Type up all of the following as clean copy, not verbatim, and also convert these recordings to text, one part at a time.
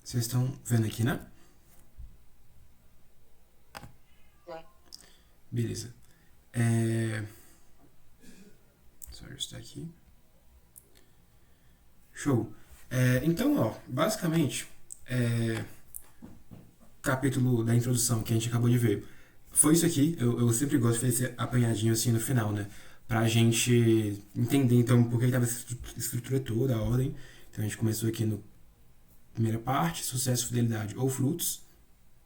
Vocês estão vendo aqui, né? Beleza. Só ajustar aqui. Show. Então, ó, basicamente, capítulo da introdução que a gente acabou de ver foi isso aqui. Eu sempre gosto de fazer esse apanhadinho assim no final, né? Pra gente entender, então, por que tava essa estrutura toda, a ordem. Então, a gente começou aqui no primeira parte, sucesso, fidelidade ou frutos.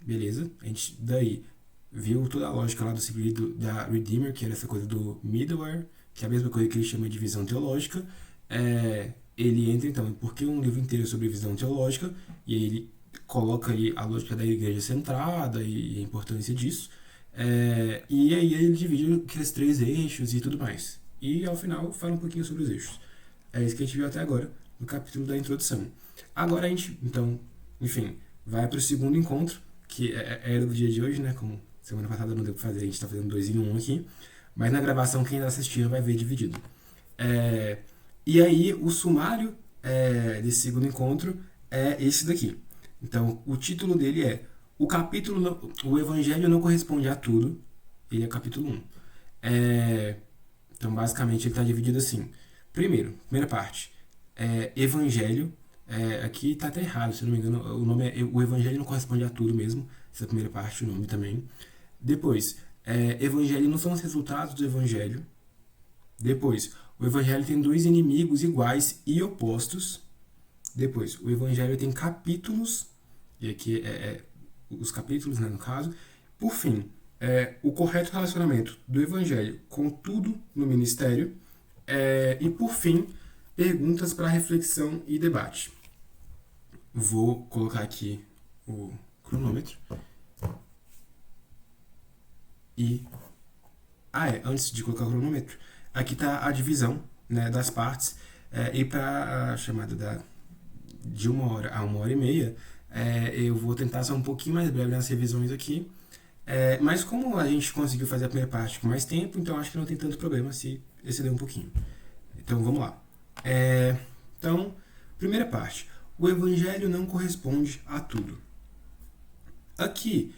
Beleza. A gente, daí, viu toda a lógica lá do segredo da Redeemer, que era essa coisa do middleware, que é a mesma coisa que ele chama de visão teológica. Ele entra, então, porque um livro inteiro é sobre visão teológica, e aí ele coloca ali a lógica da igreja centrada e a importância disso. E aí ele divide aqueles 3 eixos e tudo mais. E ao final fala um pouquinho sobre os eixos. É isso que a gente viu até agora, no capítulo da introdução. Agora a gente, então, enfim, vai para o segundo encontro, que era do dia de hoje, né? Como semana passada não deu para fazer, a gente está fazendo 2 em 1 aqui. Mas na gravação, quem está assistindo vai ver dividido. E aí, o sumário desse segundo encontro é esse daqui. Então, o título dele é o Evangelho não corresponde a tudo. Ele é capítulo 1. Então, basicamente, ele está dividido assim. Primeira parte, Evangelho. Aqui está até errado, se não me engano. O nome o Evangelho não corresponde a tudo mesmo. Essa é a primeira parte, o nome também. Depois, Evangelho não são os resultados do Evangelho. Depois, o Evangelho tem 2 inimigos iguais e opostos. Depois, o Evangelho tem capítulos, e aqui os capítulos, né, no caso. Por fim, o correto relacionamento do Evangelho com tudo no ministério. E por fim, perguntas para reflexão e debate. Vou colocar aqui o cronômetro. Antes de colocar o cronômetro, aqui está a divisão, né, das partes. E para a chamada de 1 hora a 1 hora e meia, eu vou tentar ser um pouquinho mais breve nas revisões aqui. Mas como a gente conseguiu fazer a primeira parte com mais tempo, então acho que não tem tanto problema se exceder um pouquinho. Então vamos lá. Então, primeira parte. O Evangelho não corresponde a tudo. Aqui,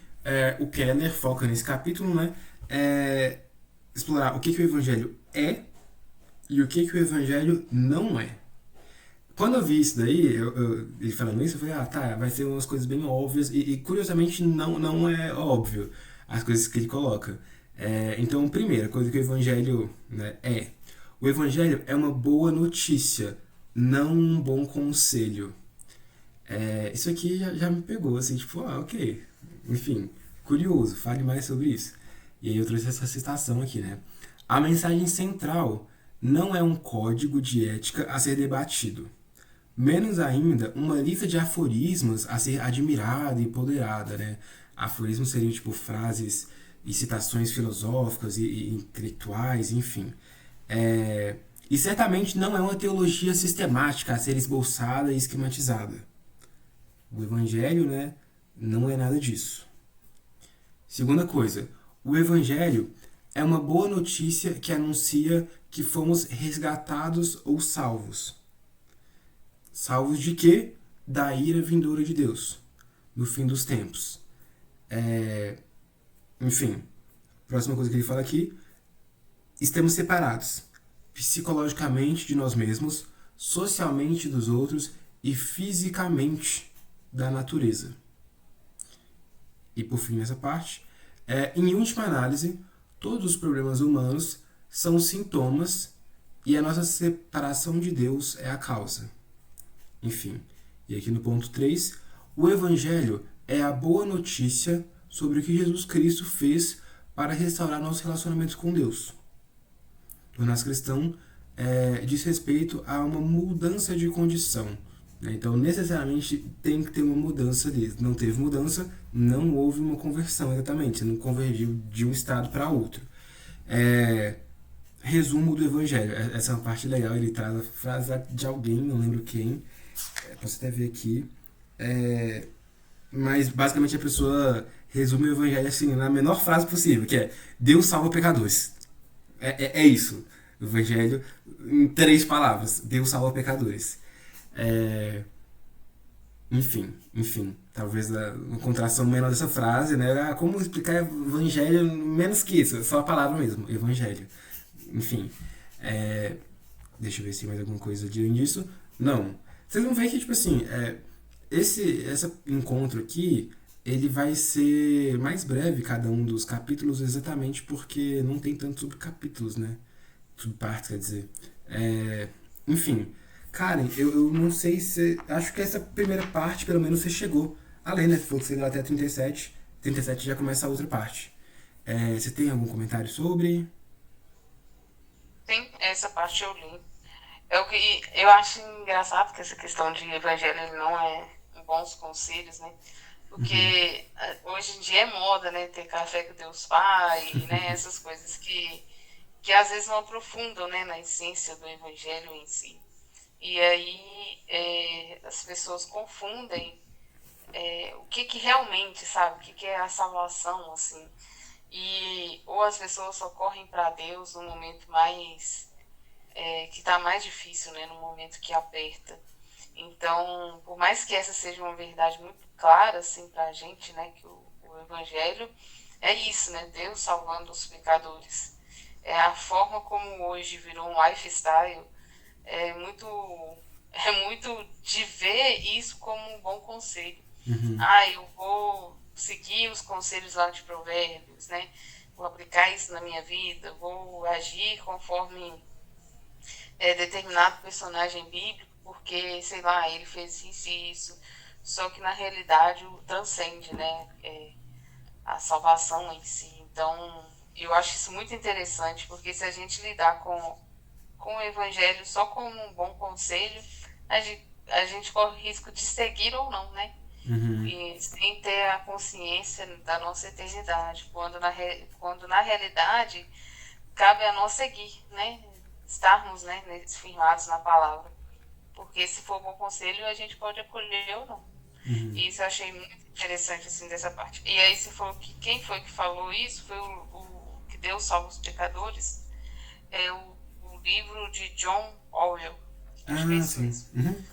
o Keller foca nesse capítulo, né? Explorar o que o Evangelho é e o que o Evangelho não é. Quando eu vi isso daí, ele falando isso, eu falei, tá, vai ser umas coisas bem óbvias, e curiosamente não é óbvio as coisas que ele coloca. Então, primeira coisa que o Evangelho, né, o Evangelho é uma boa notícia, não um bom conselho. Isso aqui já me pegou, assim, tipo, ok, enfim, curioso, fale mais sobre isso. E aí eu trouxe essa citação aqui, né? A mensagem central não é um código de ética a ser debatido, menos ainda uma lista de aforismos a ser admirada e ponderada, né? Aforismos seriam tipo frases e citações filosóficas e intelectuais, enfim. E certamente não é uma teologia sistemática a ser esboçada e esquematizada. O Evangelho, né, não é nada disso. Segunda coisa, o Evangelho é uma boa notícia que anuncia que fomos resgatados ou salvos. Salvos de quê? Da ira vindoura de Deus, no fim dos tempos. Enfim, próxima coisa que ele fala aqui, estamos separados psicologicamente de nós mesmos, socialmente dos outros e fisicamente da natureza. E por fim, nessa parte, em última análise, todos os problemas humanos são sintomas e a nossa separação de Deus é a causa. Enfim, e aqui no ponto 3, o Evangelho é a boa notícia sobre o que Jesus Cristo fez para restaurar nossos relacionamentos com Deus. Tornar-se cristão diz respeito a uma mudança de condição. Então, necessariamente, tem que ter uma mudança dele. Não teve mudança, não houve uma conversão exatamente. Você não convergiu de um estado para outro. Resumo do Evangelho. Essa é uma parte legal. Ele traz a frase de alguém, não lembro quem. Posso até ver aqui. Mas, basicamente, a pessoa resume o Evangelho assim, na menor frase possível, que é Deus salva pecadores. É isso. O Evangelho, em 3 palavras. Deus salva pecadores. enfim, talvez uma contração menor dessa frase, né? Ah, como explicar evangelho menos que isso, só a palavra mesmo, evangelho. Enfim, é, deixa eu ver se tem mais alguma coisa além disso. Não. Vocês vão ver que, tipo assim, esse encontro aqui, ele vai ser mais breve, cada um dos capítulos, exatamente porque não tem tantos subcapítulos, né? Subpartes, quer dizer. É, enfim, Karen, eu não sei se. Acho que essa primeira parte, pelo menos, você chegou. Além, né? Se for que você leu até 37, 37 já começa a outra parte. Você tem algum comentário sobre? Sim, essa parte eu li. Eu acho engraçado que essa questão de evangelho ele não é em bons conselhos, né? Porque hoje em dia é moda, né? Ter café com Deus Pai, né? Essas coisas que às vezes não aprofundam, né? Na essência do evangelho em si. E aí as pessoas confundem o que que realmente, sabe? O que que é a salvação, assim. E ou as pessoas só correm para Deus no momento mais que está mais difícil, né, no momento que aperta. Então, por mais que essa seja uma verdade muito clara assim para a gente, né, que o Evangelho é isso, né, Deus salvando os pecadores. É a forma como hoje virou um lifestyle, é muito é muito de ver isso como um bom conselho. Ah, eu vou seguir os conselhos lá de Provérbios, né? Vou aplicar isso na minha vida, vou agir conforme determinado personagem bíblico, porque, sei lá, ele fez isso e isso. Só que na realidade o transcende, né? A salvação em si. Então, eu acho isso muito interessante, porque se a gente lidar com o evangelho só como um bom conselho, a gente corre o risco de seguir ou não, né? E sem ter a consciência da nossa eternidade, quando na realidade cabe a nós seguir, né? Estarmos, né, firmados na palavra. Porque se for bom conselho, a gente pode acolher ou não. E isso eu achei muito interessante, assim, dessa parte. E aí você falou que quem foi que falou isso foi o que Deus salva os pecadores. É o livro de John Orwell. Acho que é Ah, isso sim. mesmo.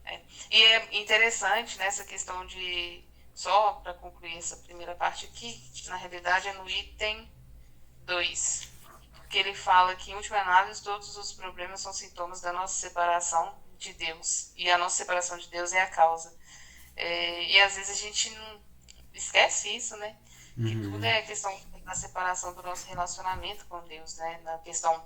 É. E é interessante nessa questão de, só para concluir essa primeira parte aqui, na realidade é no item 2 que ele fala que, em última análise, todos os problemas são sintomas da nossa separação de Deus. E a nossa separação de Deus é a causa. E às vezes a gente não esquece isso, né? Que tudo é questão da separação do nosso relacionamento com Deus, né? Na questão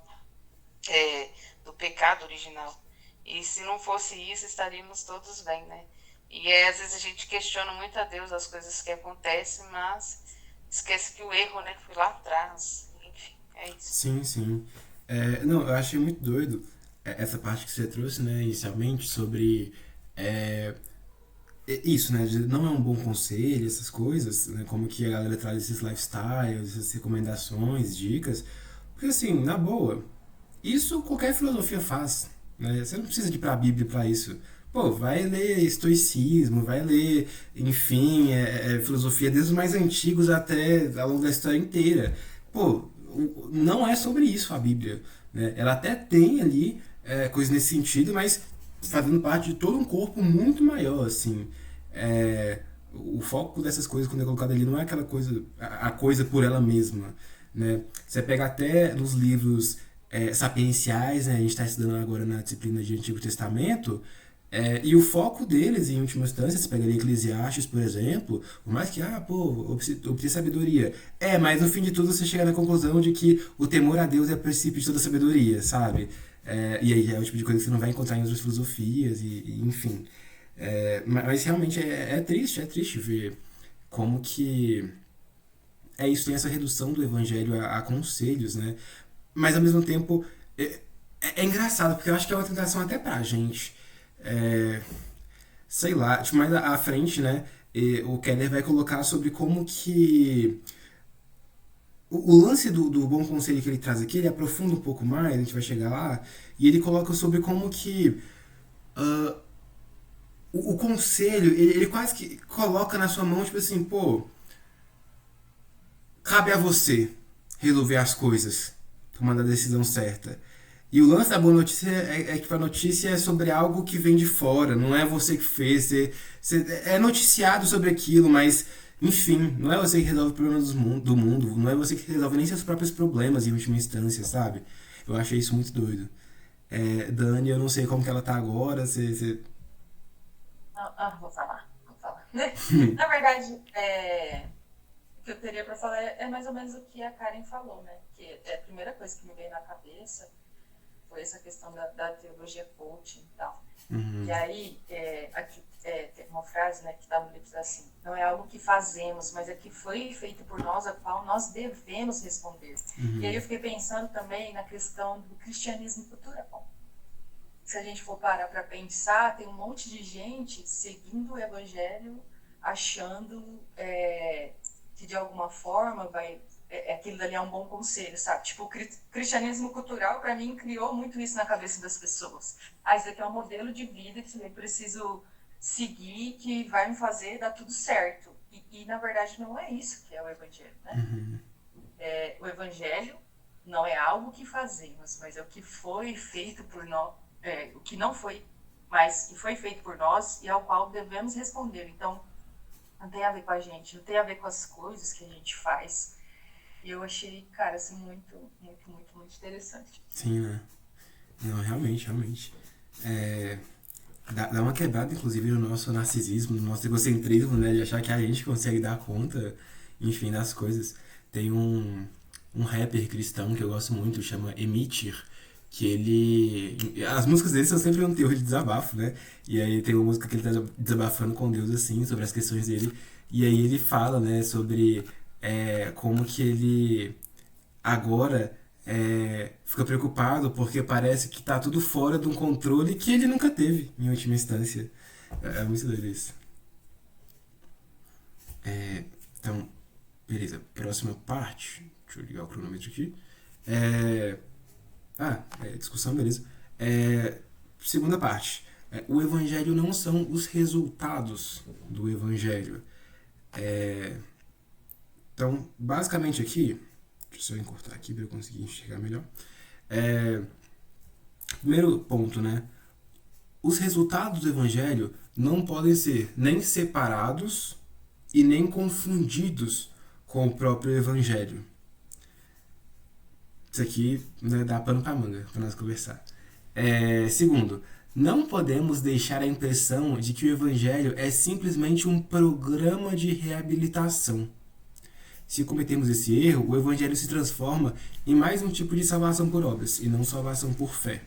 do pecado original. E se não fosse isso, estaríamos todos bem, né? E às vezes a gente questiona muito a Deus as coisas que acontecem, mas esquece que o erro, né, foi lá atrás. Enfim, é isso. Sim, sim. Não, eu achei muito doido essa parte que você trouxe, né, inicialmente, sobre é, isso, né, não é um bom conselho, essas coisas, né, como que a galera traz esses lifestyles, essas recomendações, dicas, porque assim, na boa, isso qualquer filosofia faz, né, você não precisa de ir pra Bíblia pra isso. Pô, vai ler estoicismo, vai ler, enfim, filosofia desde os mais antigos até ao longo da história inteira. Pô, não é sobre isso a Bíblia. Né? Ela até tem ali coisas nesse sentido, mas fazendo parte de todo um corpo muito maior, assim. É, o foco dessas coisas, quando é colocado ali, não é aquela coisa, a coisa por ela mesma. Né? Você pega até nos livros sapienciais, né? A gente está estudando agora na disciplina de Antigo Testamento, e o foco deles, em última instância, você pegaria Eclesiastes, por exemplo, por mais que, pô, obter sabedoria. Mas no fim de tudo você chega na conclusão de que o temor a Deus é o princípio de toda sabedoria, sabe? E aí é o tipo de coisa que você não vai encontrar em outras filosofias, enfim. Mas realmente é triste ver como que isso, tem essa redução do evangelho a conselhos, né? Mas ao mesmo tempo é engraçado, porque eu acho que é uma tentação até pra gente. É, sei lá, tipo, mais à frente, né? O Keller vai colocar sobre como que o lance do bom conselho que ele traz aqui, ele aprofunda um pouco mais, a gente vai chegar lá, e ele coloca sobre como que o conselho, ele quase que coloca na sua mão, tipo assim, pô, cabe a você resolver as coisas, tomando a decisão certa. E o lance da boa notícia é que a notícia é sobre algo que vem de fora, não é você que fez. É noticiado sobre aquilo, mas, enfim, não é você que resolve o problema do mundo, não é você que resolve nem seus próprios problemas em última instância, sabe? Eu achei isso muito doido. Dani, eu não sei como que ela tá agora, Vou falar, vou falar. Na verdade, o que eu teria para falar é mais ou menos o que a Karen falou, né? Que é a primeira coisa que me veio na cabeça foi essa questão da teologia coaching e tal. E aí, aqui tem uma frase, né, que está no livro assim: não é algo que fazemos, mas é que foi feito por nós, a qual nós devemos responder. E aí eu fiquei pensando também na questão do cristianismo cultural. Se a gente for parar para pensar, tem um monte de gente seguindo o evangelho, achando que de alguma forma aquilo dali é um bom conselho, sabe? Tipo, o cristianismo cultural, para mim, criou muito isso na cabeça das pessoas. Isso daqui é um modelo de vida que eu preciso seguir, que vai me fazer dar tudo certo. E na verdade, não é isso que é o evangelho, né? O evangelho não é algo que fazemos, mas é o que foi feito por nós, o que não foi, mas que foi feito por nós e ao qual devemos responder. Então, não tem a ver com a gente, não tem a ver com as coisas que a gente faz. E eu achei, cara, assim, muito, muito, muito, muito interessante. Sim, né? Não, realmente, realmente. Dá uma quebrada, inclusive, no nosso narcisismo, no nosso egocentrismo, né? De achar que a gente consegue dar conta, enfim, das coisas. Tem um rapper cristão que eu gosto muito, chama Emitir, que ele... As músicas dele são sempre um teor de desabafo, né? E aí tem uma música que ele tá desabafando com Deus, assim, sobre as questões dele. E aí ele fala, né, sobre como que ele agora fica preocupado porque parece que tá tudo fora de um controle que ele nunca teve, em última instância. É muito doido isso. Então, beleza. Próxima parte. Deixa eu ligar o cronômetro aqui. Discussão, beleza. Segunda parte. O evangelho não são os resultados do evangelho. Então, basicamente aqui, deixa eu só encurtar aqui para eu conseguir enxergar melhor. Primeiro ponto, né? Os resultados do evangelho não podem ser nem separados e nem confundidos com o próprio evangelho. Isso aqui, né, dá pano pra manga para nós conversar. Segundo, não podemos deixar a impressão de que o evangelho é simplesmente um programa de reabilitação. Se cometemos esse erro, o evangelho se transforma em mais um tipo de salvação por obras, e não salvação por fé.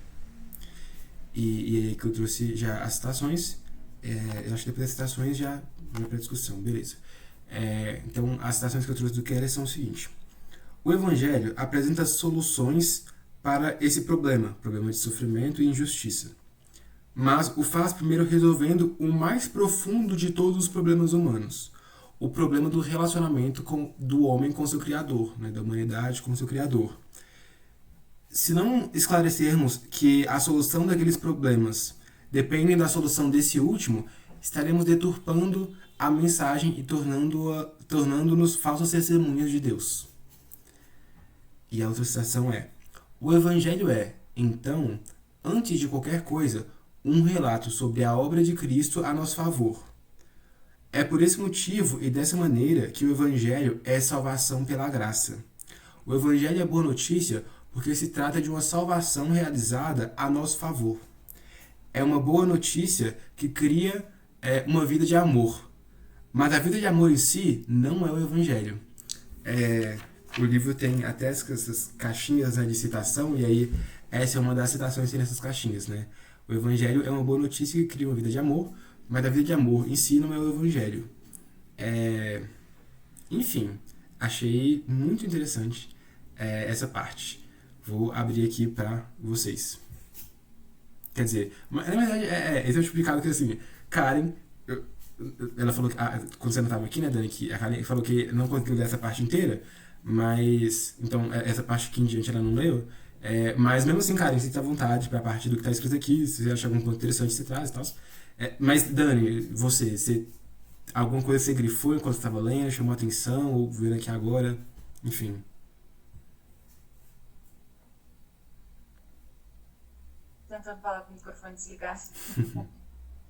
E aí que eu trouxe já as citações, eu acho que depois das citações já para discussão, beleza. Então, as citações que eu trouxe do Keller são o seguinte: o evangelho apresenta soluções para esse problema de sofrimento e injustiça, mas o faz primeiro resolvendo o mais profundo de todos os problemas humanos, o problema do relacionamento do homem com seu Criador, né, da humanidade com seu Criador. Se não esclarecermos que a solução daqueles problemas depende da solução desse último, estaremos deturpando a mensagem e tornando-nos falsos testemunhas de Deus. E a outra citação é: o Evangelho é, então, antes de qualquer coisa, um relato sobre a obra de Cristo a nosso favor. É por esse motivo e dessa maneira que o Evangelho é salvação pela graça. O Evangelho é boa notícia porque se trata de uma salvação realizada a nosso favor. É uma boa notícia que cria uma vida de amor. Mas a vida de amor em si não é o Evangelho. O livro tem até essas caixinhas, né, de citação, e aí essa é uma das citações que tem nessas caixinhas, né? O Evangelho é uma boa notícia que cria uma vida de amor, mas a vida de amor em si não é o Evangelho. Enfim, achei muito interessante essa parte. Vou abrir aqui para vocês. Quer dizer, na verdade, esse é o explicado que assim, Karen, ela falou que, quando você não estava aqui, né, Dani, que a Karen falou que não conseguiu ler essa parte inteira, mas, então, essa parte aqui em diante ela não leu, mas mesmo assim, Karen, você tá à vontade para a parte do que está escrito aqui, se você achar algum ponto interessante, você traz e tal. Mas, Dani, você alguma coisa você grifou enquanto você estava lendo, chamou a atenção, ou vendo aqui agora, enfim. tentando falar com o microfone desligado.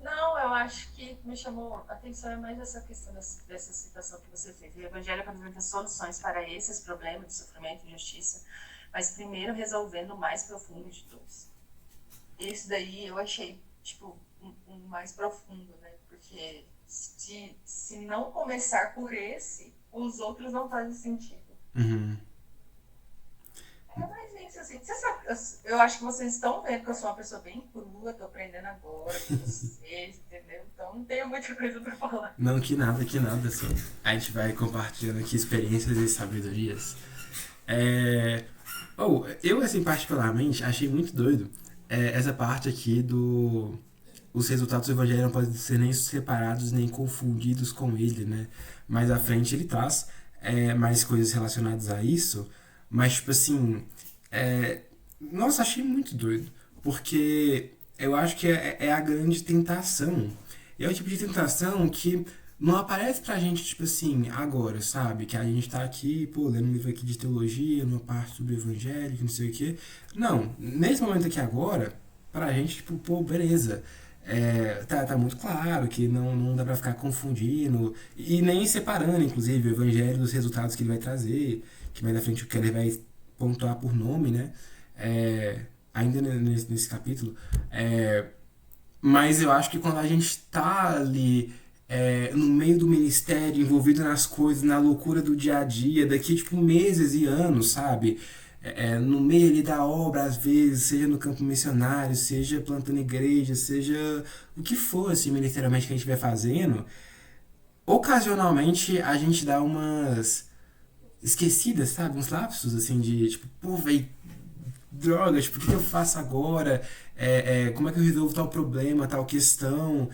Não, eu acho que me chamou a atenção é mais essa questão dessa citação que você fez. O Evangelho apresenta soluções para esses problemas de sofrimento e injustiça, mas primeiro resolvendo o mais profundo de todos. Esse daí eu achei, tipo, um mais profundo, né? Porque se não começar por esse, os outros não fazem sentido. Uhum. É mais isso, assim. Você sabe, eu acho que vocês estão vendo que eu sou uma pessoa bem crua, tô aprendendo agora com vocês, entendeu? Então não tenho muita coisa pra falar. Não, que nada, só. A gente vai compartilhando aqui experiências e sabedorias. Eu, assim, particularmente, achei muito doido essa parte aqui do... Os resultados do evangelho não podem ser nem separados nem confundidos com ele, né? Mais à frente ele traz mais coisas relacionadas a isso, mas, tipo assim, nossa, achei muito doido, porque eu acho que é a grande tentação. E é o tipo de tentação que não aparece pra gente, tipo assim, agora, sabe? Que a gente tá aqui, pô, lendo um livro aqui de teologia, numa parte sobre o evangelho, que não sei o quê. Não, nesse momento aqui agora, pra gente, tipo, pô, beleza. Tá muito claro que não dá pra ficar confundindo e nem separando, inclusive, o evangelho dos resultados que ele vai trazer, que mais na frente o Keller vai pontuar por nome, né? Ainda nesse capítulo. Mas eu acho que quando a gente tá ali no meio do ministério, envolvido nas coisas, na loucura do dia a dia, daqui tipo meses e anos, sabe? No meio ali da obra, às vezes, seja no campo missionário, seja plantando igreja, seja o que for, assim, ministerialmente que a gente estiver fazendo, ocasionalmente a gente dá umas esquecidas, sabe? Uns lapsos, assim, de tipo, pô, velho, droga, tipo, o que eu faço agora? Como é que eu resolvo tal problema, tal questão?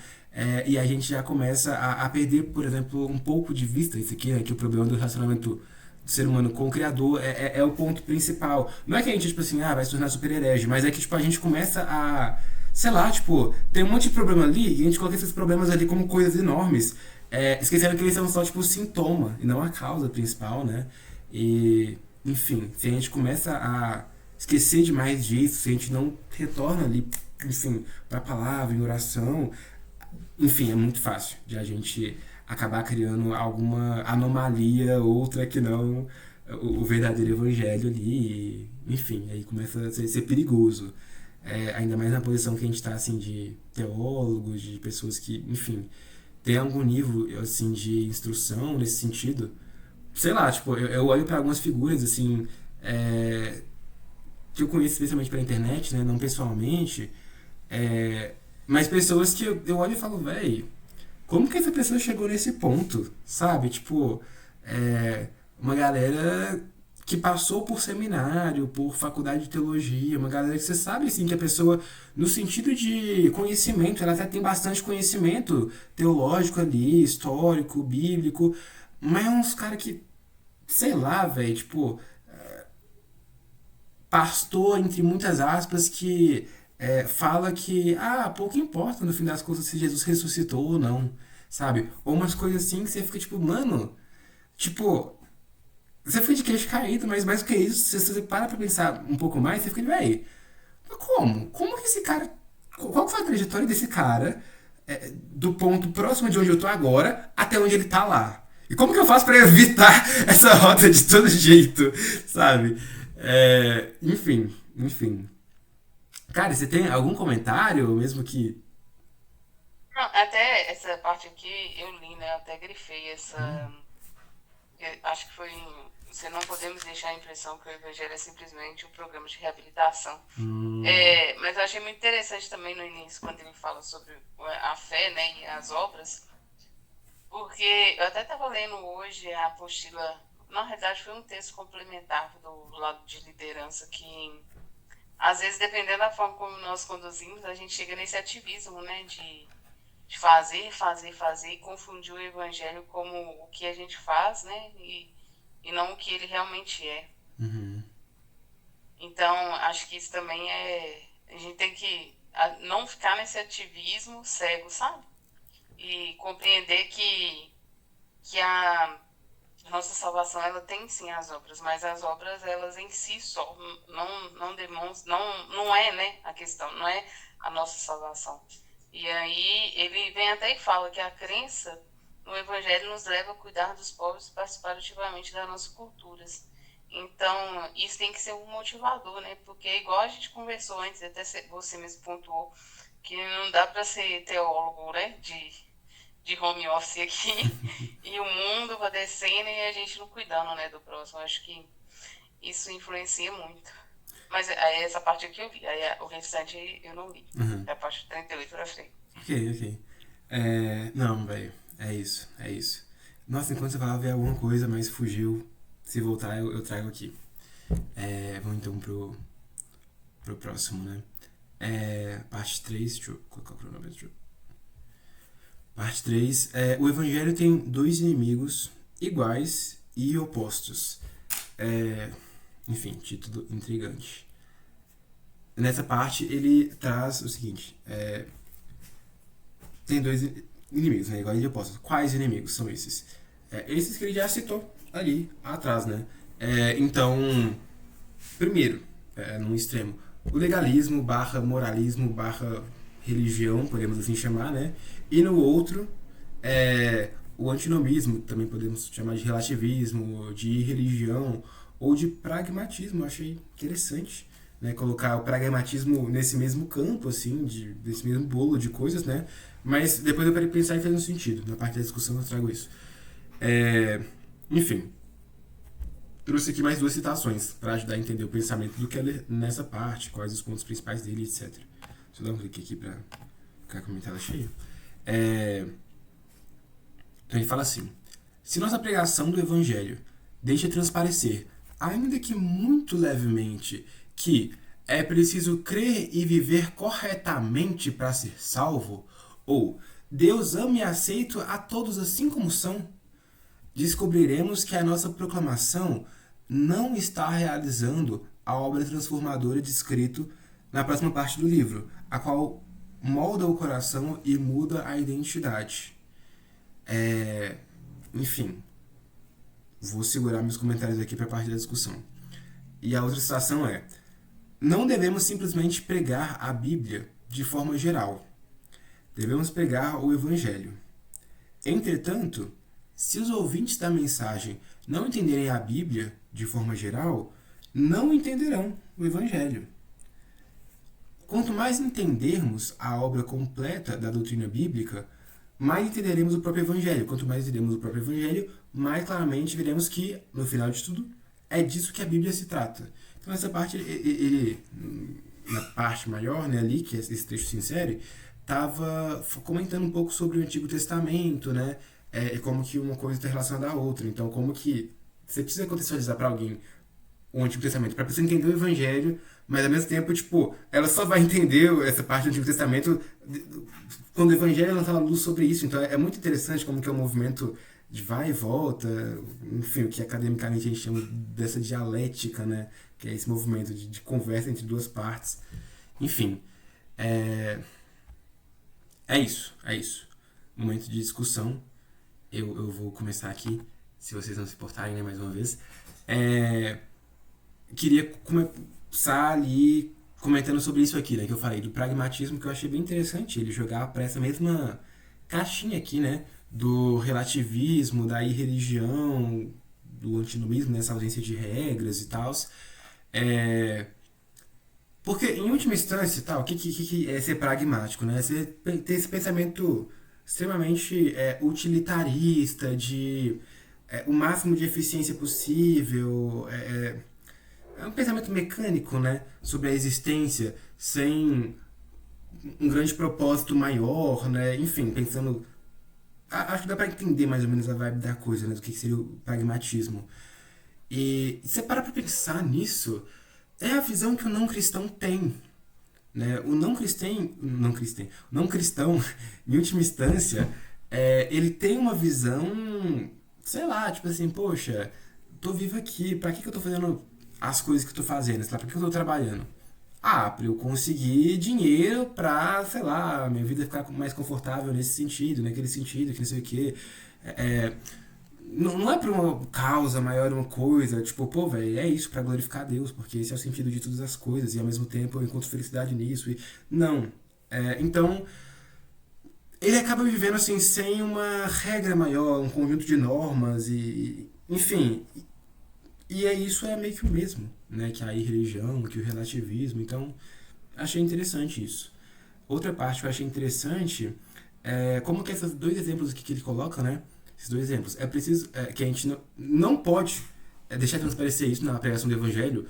E a gente já começa a perder, por exemplo, um pouco de vista isso aqui, né? Que o problema do relacionamento do ser humano com o Criador é o ponto principal. Não é que a gente, tipo assim, vai se tornar super herege, mas é que, tipo, a gente começa a, sei lá, tipo, tem um monte de problema ali e a gente coloca esses problemas ali como coisas enormes, esquecendo que eles são só, tipo, o sintoma e não a causa principal, né? E, enfim, se a gente começa a esquecer demais disso, se a gente não retorna ali, enfim, pra palavra, em oração, enfim, é muito fácil de a gente acabar criando alguma anomalia, outra que não o verdadeiro evangelho ali, e, enfim, aí começa a ser perigoso. Ainda mais na posição que a gente está, assim, de teólogos, de pessoas que, enfim, tem algum nível, assim, de instrução nesse sentido. Sei lá, tipo, eu olho para algumas figuras, assim, que eu conheço especialmente pela internet, né, não pessoalmente, mas pessoas que eu olho e falo, véi, como que essa pessoa chegou nesse ponto, sabe? Tipo, uma galera que passou por seminário, por faculdade de teologia, uma galera que você sabe, assim, que a pessoa, no sentido de conhecimento, ela até tem bastante conhecimento teológico ali, histórico, bíblico, mas é uns caras que, sei lá, velho, tipo, pastor, entre muitas aspas, que fala que, pouco importa no fim das contas se Jesus ressuscitou ou não, sabe? Ou umas coisas assim que você fica tipo, mano, tipo, você fica de queixo caído, mas mais do que isso, se você para pra pensar um pouco mais, você fica, véi, mas como? Como que esse cara, qual que foi a trajetória desse cara do ponto próximo de onde eu tô agora até onde ele tá lá? E como que eu faço pra evitar essa rota de todo jeito, sabe? Enfim. Cara, você tem algum comentário, mesmo que... Não, até essa parte aqui eu li, né? Eu até grifei essa. Acho que foi. Se não podemos deixar a impressão que o Evangelho é simplesmente um programa de reabilitação. Mas eu achei muito interessante também no início, quando ele fala sobre a fé, né, e as obras, porque eu até estava lendo hoje a apostila. Na realidade, foi um texto complementar do lado de liderança que, às vezes, dependendo da forma como nós conduzimos, a gente chega nesse ativismo, né, de fazer e confundir o evangelho como o que a gente faz, né, e não o que ele realmente é. Então, acho que isso também a gente tem que não ficar nesse ativismo cego, sabe? E compreender que A nossa salvação, ela tem sim as obras, mas as obras, elas em si só, não demonstram, não é, né, a questão, não é a nossa salvação. E aí ele vem até e fala que a crença no Evangelho nos leva a cuidar dos pobres e participar ativamente das nossas culturas. Então, isso tem que ser um motivador, né? Porque, igual a gente conversou antes, até você mesmo pontuou, que não dá para ser teólogo, né? De home office aqui, e o mundo padecendo e a gente não cuidando, né, do próximo. Acho que isso influencia muito. Mas aí essa parte aqui eu vi, aí o restante eu não li. Uhum. É a parte 38 pra frente. Ok. Não, velho. É isso, é isso. Nossa, enquanto você falava, veio alguma coisa, mas fugiu. Se voltar, eu trago aqui. Vamos então pro próximo, né? Parte 3, deixa eu colocar o cronômetro. Parte 3. O Evangelho tem dois inimigos iguais e opostos. Enfim, título intrigante. Nessa parte, ele traz o seguinte: tem dois inimigos, né? Iguais e opostos. Quais inimigos são esses? Esses que ele já citou ali atrás, né? Então, primeiro, num extremo, o legalismo barra moralismo barra religião, podemos assim chamar, né? E no outro, o antinomismo, também podemos chamar de relativismo, de religião ou de pragmatismo. Eu achei interessante, né? Colocar o pragmatismo nesse mesmo campo, assim, desse mesmo bolo de coisas, né? Mas depois eu parei pensar e fez um sentido. Na parte da discussão eu trago isso. Enfim, trouxe aqui mais duas citações para ajudar a entender o pensamento do Keller nessa parte, quais os pontos principais dele, etc. Deixa eu dar um clique aqui para ficar com a minha tela cheia. Então ele fala assim: se nossa pregação do Evangelho deixa transparecer, ainda que muito levemente, que é preciso crer e viver corretamente para ser salvo, ou Deus ama e aceita a todos assim como são, descobriremos que a nossa proclamação não está realizando a obra transformadora descrito na próxima parte do livro, a qual molda o coração e muda a identidade. Enfim, vou segurar meus comentários aqui para a parte da discussão. E a outra citação é: não devemos simplesmente pregar a Bíblia de forma geral. Devemos pregar o Evangelho. Entretanto, se os ouvintes da mensagem não entenderem a Bíblia de forma geral, não entenderão o Evangelho. Quanto mais entendermos a obra completa da doutrina bíblica, mais entenderemos o próprio Evangelho. Quanto mais entendemos o próprio Evangelho, mais claramente veremos que, no final de tudo, é disso que a Bíblia se trata. Então, essa parte, ele na parte maior, né, ali, que esse texto se insere, estava comentando um pouco sobre o Antigo Testamento, né, e como que uma coisa está relacionada à outra. Então, como que você precisa contextualizar para alguém o Antigo Testamento para a pessoa entender o Evangelho, mas ao mesmo tempo, tipo, ela só vai entender essa parte do Antigo Testamento quando o Evangelho lança uma luz sobre isso. Então, é muito interessante como que é um movimento de vai e volta, enfim, o que academicamente a gente chama dessa dialética, né, que é esse movimento de conversa entre duas partes. Enfim, é isso. Momento de discussão. Eu vou começar aqui, se vocês não se importarem, né, mais uma vez. Queria começar ali comentando sobre isso aqui, né, que eu falei, do pragmatismo, que eu achei bem interessante ele jogar para essa mesma caixinha aqui, né, do relativismo, da irreligião, do antinomismo, né, essa ausência de regras e tal. Porque, em última instância, o que é ser pragmático, né? Você ter esse pensamento extremamente utilitarista, de o máximo de eficiência possível, um pensamento mecânico, né? Sobre a existência, sem um grande propósito maior, né? Enfim, pensando... Acho que dá pra entender mais ou menos a vibe da coisa, né? Do que seria o pragmatismo. E você para pra pensar nisso, é a visão que o não cristão tem, né? O não cristão, em última instância, ele tem uma visão, sei lá, tipo assim, poxa, tô vivo aqui, pra que eu tô fazendo as coisas que eu tô fazendo? Sei lá, pra que eu tô trabalhando? Pra eu conseguir dinheiro pra, sei lá, minha vida ficar mais confortável nesse sentido, naquele sentido, que não sei o quê. não é pra uma causa maior, uma coisa, tipo, pô, velho, é isso, pra glorificar a Deus, porque esse é o sentido de todas as coisas, e ao mesmo tempo eu encontro felicidade nisso. Não. Então, ele acaba vivendo assim, sem uma regra maior, um conjunto de normas, enfim. E isso é meio que o mesmo, né? Que a religião, que o relativismo. Então, achei interessante isso. Outra parte que eu achei interessante é como que esses dois exemplos aqui que ele coloca, né? Esses dois exemplos. É preciso que a gente não pode deixar transparecer isso na pregação do evangelho,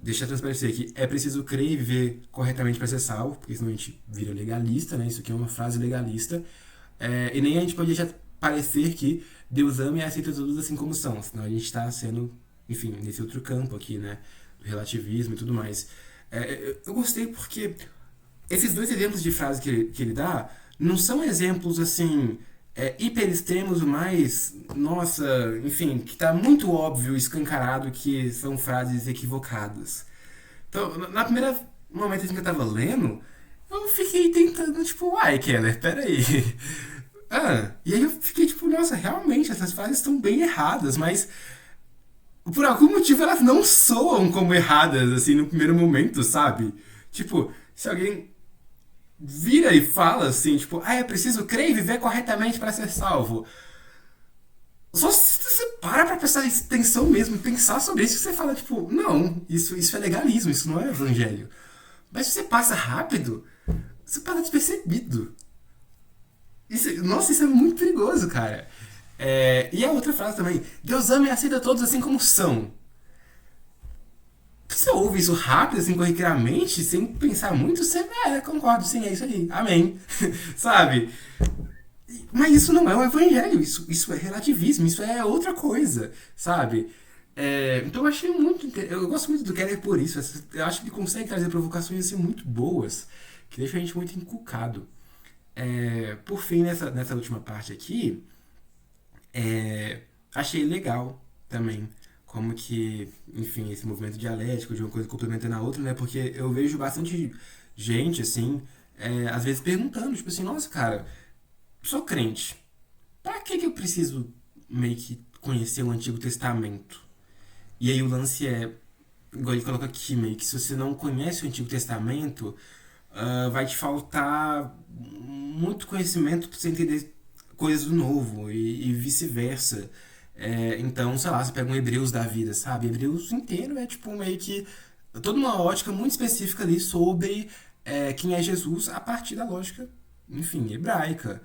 deixar transparecer que é preciso crer e viver corretamente para ser salvo, porque senão a gente vira legalista, né? Isso aqui é uma frase legalista. E nem a gente pode deixar parecer que Deus ama e aceita todos assim como são, senão a gente está sendo, enfim, nesse outro campo aqui, né? Do relativismo e tudo mais. Eu gostei porque esses dois exemplos de frase que ele dá não são exemplos assim hiper extremos, mas nossa, enfim, que tá muito óbvio, escancarado que são frases equivocadas. Então, na primeira momento assim que eu tava lendo, eu fiquei tentando, tipo, uai, Keller, peraí. E aí eu fiquei tipo, nossa, realmente essas frases estão bem erradas, mas por algum motivo elas não soam como erradas, assim, no primeiro momento, sabe? Tipo, se alguém vira e fala assim, tipo, é preciso crer e viver corretamente para ser salvo. Só se você para pra prestar atenção mesmo e pensar sobre isso, você fala, tipo, não, isso é legalismo, isso não é evangelho. Mas se você passa rápido, você passa despercebido. Nossa, isso é muito perigoso, cara. E a outra frase também, Deus ama e aceita todos assim como são. Você ouve isso rápido, assim, corriqueiramente, sem pensar muito, você, concordo, sim, é isso aí, amém. Sabe? Mas isso não é o evangelho, isso é relativismo, isso é outra coisa, sabe? Então eu achei eu gosto muito do Keller por isso, eu acho que ele consegue trazer provocações assim, muito boas, que deixam a gente muito encucado. Por fim, nessa última parte aqui, achei legal também como que, enfim, esse movimento dialético de uma coisa complementando a outra, né? Porque eu vejo bastante gente, assim, às vezes perguntando, tipo assim, nossa, cara, sou crente, pra que eu preciso meio que conhecer o Antigo Testamento? E aí o lance igual ele coloca aqui, meio que se você não conhece o Antigo Testamento, vai te faltar muito conhecimento pra você entender coisas do Novo e vice-versa. Então, sei lá, você pega um Hebreus da vida, sabe? Hebreus inteiro é tipo meio que toda uma ótica muito específica ali sobre quem é Jesus a partir da lógica, enfim, hebraica.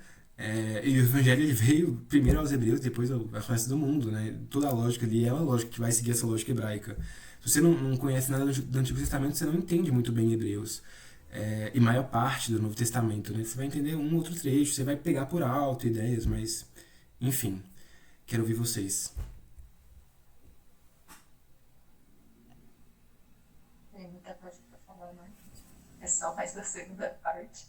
E o Evangelho ele veio primeiro aos Hebreus, depois ao resto do mundo, né? Toda a lógica ali é uma lógica que vai seguir essa lógica hebraica. Se você não conhece nada do Antigo Testamento, você não entende muito bem Hebreus. E maior parte do Novo Testamento, né? Você vai entender um outro trecho, você vai pegar por alto ideias, mas enfim, quero ouvir vocês. Tem muita coisa para falar, né? É só mais da segunda parte.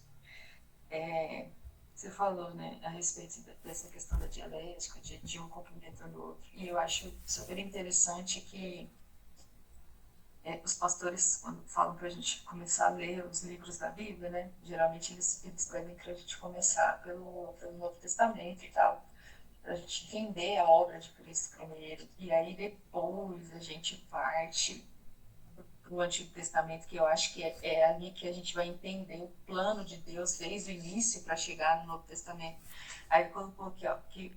Você falou, né, a respeito dessa questão da dialética, de um complementando o outro. E eu acho super interessante que os pastores, quando falam para a gente começar a ler os livros da Bíblia, né, geralmente eles pedem para a gente começar pelo Novo Testamento e tal, para a gente entender a obra de Cristo primeiro, e aí depois a gente parte para o Antigo Testamento, que eu acho que é ali que a gente vai entender o plano de Deus desde o início para chegar no Novo Testamento. Aí colocou aqui, ó, que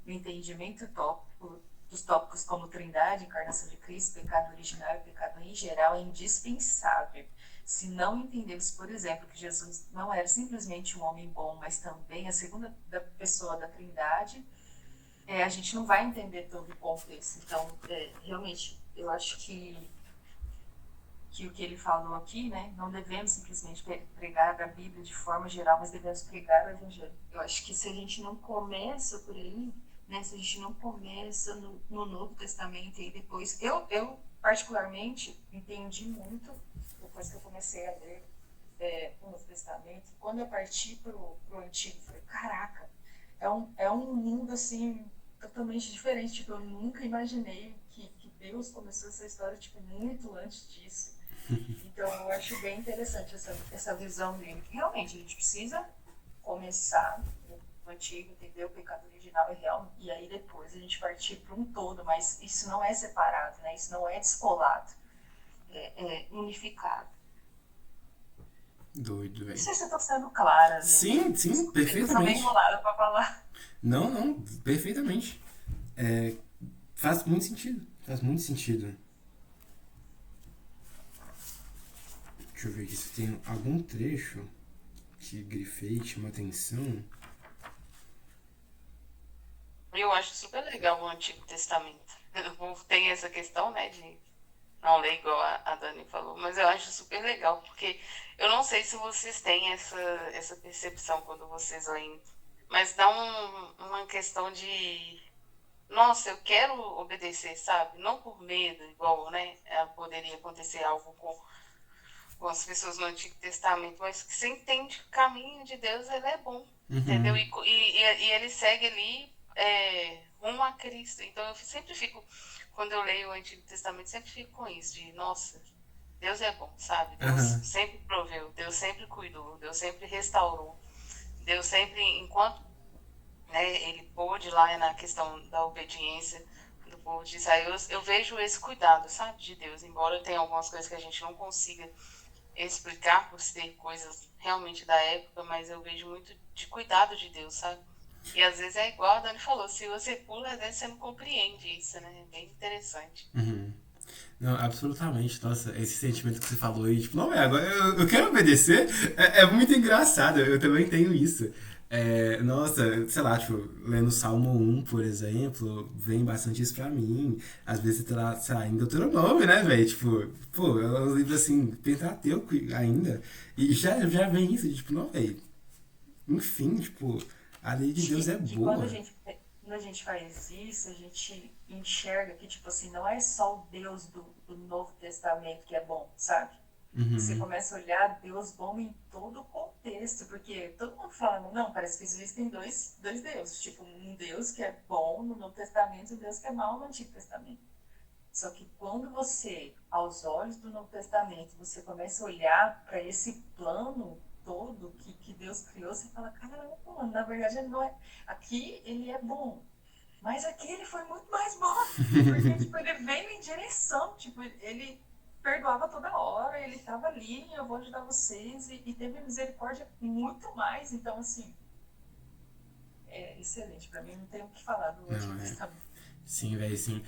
o entendimento dos tópicos como Trindade, encarnação de Cristo, pecado original e pecado em geral é indispensável. Se não entendemos, por exemplo, que Jesus não era simplesmente um homem bom, mas também a segunda pessoa da Trindade, a gente não vai entender todo o contexto. Então, realmente, eu acho que o que ele falou aqui, né, não devemos simplesmente pregar a Bíblia de forma geral, mas devemos pregar o Evangelho. Eu acho que se a gente não começa por aí, né, se a gente não começa no Novo Testamento e depois... Eu particularmente, entendi muito, depois que eu comecei a ler o Novo Testamento, quando eu parti pro Antigo, eu falei, caraca, é um mundo, assim, totalmente diferente. Tipo, eu nunca imaginei que Deus começou essa história, tipo, muito antes disso. Então, eu acho bem interessante essa visão dele. Realmente, a gente precisa começar Antigo, entender o pecado original e real, e aí depois a gente partir para um todo, mas isso não é separado, né? Isso não é descolado, é unificado. Doido, Não velho. sei se eu tô sendo clara, gente. Sim, Desculpa, eu sou bem perfeitamente. enrolada para falar. Não, não, perfeitamente. É, faz muito sentido. Faz muito sentido. Deixa eu ver aqui se tem algum trecho que grifei, que chama atenção. Eu acho super legal o Antigo Testamento. O povo tem essa questão, né, de não ler igual a Dani falou, mas eu acho super legal, porque eu não sei se vocês têm essa percepção quando vocês leem, mas dá uma questão de, nossa, eu quero obedecer, sabe? Não por medo, igual, né, poderia acontecer algo com as pessoas no Antigo Testamento, mas que você entende que o caminho de Deus ele é bom, entendeu? Uhum. E ele segue ali rumo a Cristo. Então eu sempre fico, quando eu leio o Antigo Testamento, sempre fico com isso, de nossa, Deus é bom, sabe? Deus Aham. sempre proveu, Deus sempre cuidou, Deus sempre restaurou, Deus sempre, enquanto ele pôde lá na questão da obediência do povo de Israel, eu vejo esse cuidado, sabe, de Deus, embora tenha algumas coisas que a gente não consiga explicar por ser coisas realmente da época, mas eu vejo muito de cuidado de Deus, sabe? E às vezes é igual a Dani falou, se você pula, às vezes você não compreende isso, né? É bem interessante. Uhum. Não, absolutamente. Nossa, esse sentimento que você falou aí, tipo, não, agora eu quero obedecer, é muito engraçado, eu também tenho isso. Nossa, sei lá, tipo, lendo Salmo 1, por exemplo, vem bastante isso pra mim. Às vezes você tá lá, sei lá, em Deuteronômio, né, velho? Tipo, pô, é um livro assim, Pentateuco ainda. E já vem isso, de, tipo, não, velho. Enfim, tipo, a lei de Acho Deus é que quando boa. quando a gente faz isso, a gente enxerga que, tipo assim, não é só o Deus do Novo Testamento que é bom, sabe? Você Uhum. começa a olhar Deus bom em todo o contexto, porque todo mundo fala, não, parece que existem dois deuses, tipo, um Deus que é bom no Novo Testamento e um Deus que é mau no Antigo Testamento. Só que quando você, aos olhos do Novo Testamento, você começa a olhar para esse plano todo que Deus criou, você fala, caramba, mano, na verdade ele não é. Aqui ele é bom, mas aqui ele foi muito mais bom. Porque tipo, ele veio em direção, tipo, ele perdoava toda hora, ele estava ali, eu vou ajudar vocês, e teve misericórdia muito mais. Então, assim, é excelente. Para mim não tem o que falar do Não, Antigo é. Testamento. Sim, velho, sim.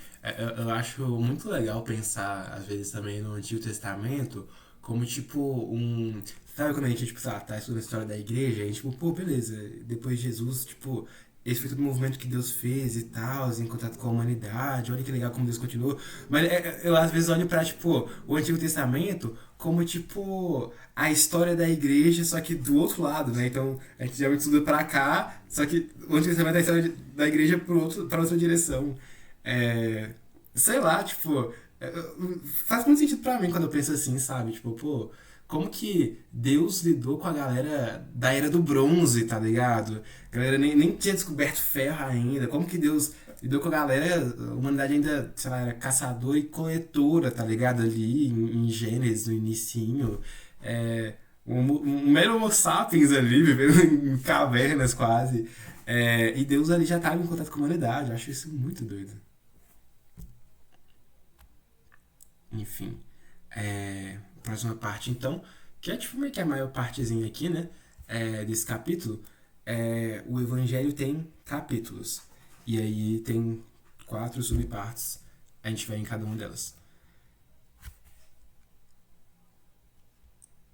Eu acho muito legal pensar, às vezes, também no Antigo Testamento, como tipo um. Sabe quando a gente, tipo, sei lá, tá estudando a história da igreja, a gente, tipo, pô, beleza, depois de Jesus, tipo, esse foi todo o movimento que Deus fez e tal, em contato com a humanidade, olha que legal como Deus continuou. Mas eu às vezes olho pra, tipo, o Antigo Testamento como, tipo, a história da igreja, só que do outro lado, né? Então, a gente geralmente estuda pra cá, só que o Antigo Testamento é a história da igreja pra outra direção. É, sei lá, tipo, faz muito sentido pra mim quando eu penso assim, sabe? Tipo, pô, como que Deus lidou com a galera da era do bronze, tá ligado? A galera nem tinha descoberto ferro ainda. Como que Deus lidou com a galera, a humanidade ainda, sei lá, era caçadora e coletora, tá ligado? Ali em Gênesis, no inicinho. É, um mero Homo sapiens ali, vivendo em cavernas quase. E Deus ali já tava em contato com a humanidade. Eu acho isso muito doido. Enfim. Próxima parte, então, que é tipo meio que a maior partezinha aqui, né? Desse capítulo. O Evangelho tem capítulos. E aí tem 4 subpartes. A gente vai em cada uma delas.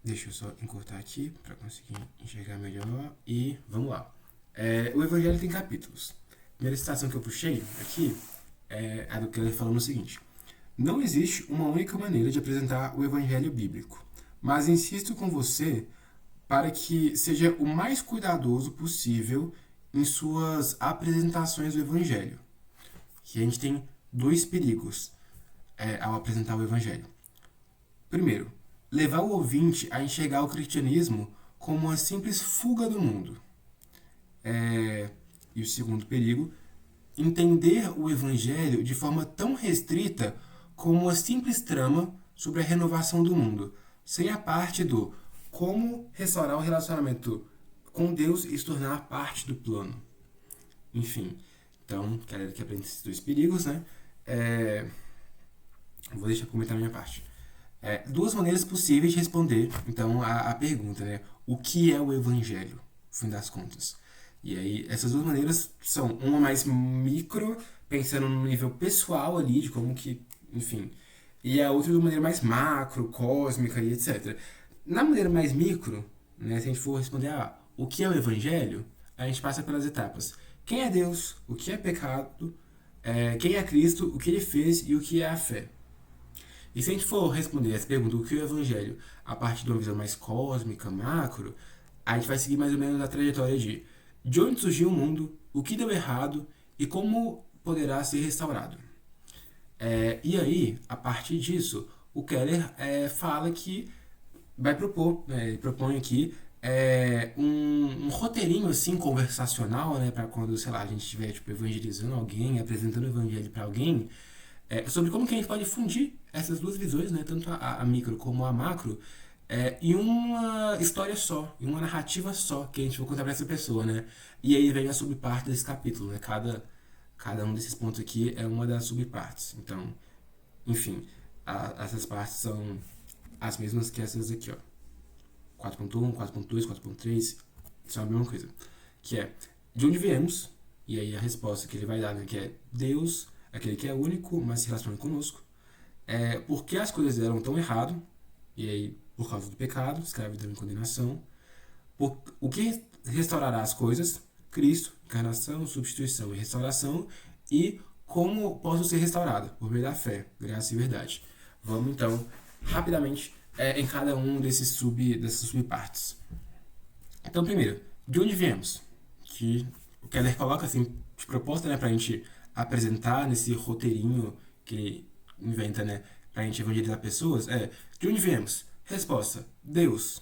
Deixa eu só encurtar aqui para conseguir enxergar melhor. E vamos lá. O Evangelho tem capítulos. A primeira citação que eu puxei aqui é a do Keller falando o seguinte: não existe uma única maneira de apresentar o Evangelho bíblico, mas insisto com você para que seja o mais cuidadoso possível em suas apresentações do Evangelho. Que a gente tem dois perigos ao apresentar o Evangelho. Primeiro, levar o ouvinte a enxergar o cristianismo como uma simples fuga do mundo. E o segundo perigo, entender o Evangelho de forma tão restrita como uma simples trama sobre a renovação do mundo, sem a parte do como restaurar o relacionamento com Deus e se tornar parte do plano. Enfim, então, quero que aprenda esses dois perigos, né? Vou deixar eu comentar a minha parte. Duas maneiras possíveis de responder, então, a pergunta, né? O que é o evangelho, no fim das contas? E aí, essas duas maneiras são uma mais micro, pensando no nível pessoal ali, de como que, enfim, e a outra de uma maneira mais macro, cósmica e etc. Na maneira mais micro, né, se a gente for responder, o que é o evangelho, a gente passa pelas etapas. Quem é Deus? O que é pecado? Quem é Cristo? O que ele fez e o que é a fé? E se a gente for responder essa pergunta, o que é o evangelho, a partir de uma visão mais cósmica, macro, a gente vai seguir mais ou menos a trajetória de onde surgiu o mundo, o que deu errado e como poderá ser restaurado. E aí, a partir disso, o Keller fala que vai propor, ele propõe aqui um roteirinho assim conversacional, né, para quando, sei lá, a gente estiver tipo, evangelizando alguém, apresentando o evangelho para alguém, sobre como que a gente pode fundir essas duas visões, né, tanto a micro como a macro, em uma história só, em uma narrativa só que a gente vai contar para essa pessoa, né? E aí vem a subparte desse capítulo, né? Cada um desses pontos aqui é uma das subpartes. Então, enfim, essas partes são as mesmas que essas aqui, ó. 4.1, 4.2, 4.3, são a mesma coisa. Que é de onde viemos, e aí a resposta que ele vai dar, né? Que é Deus, aquele que é único, mas se relaciona conosco. Por que as coisas deram tão errado, e aí por causa do pecado, escravidão e condenação. O que restaurará as coisas? Cristo, encarnação, substituição e restauração. E como posso ser restaurado? Por meio da fé, graça e verdade. Vamos então, rapidamente, em cada um dessas subpartes. Então, primeiro, de onde viemos? Que o Keller coloca assim, de proposta, né, pra gente apresentar nesse roteirinho que ele inventa, né, pra gente evangelizar pessoas, de onde viemos? Resposta, Deus.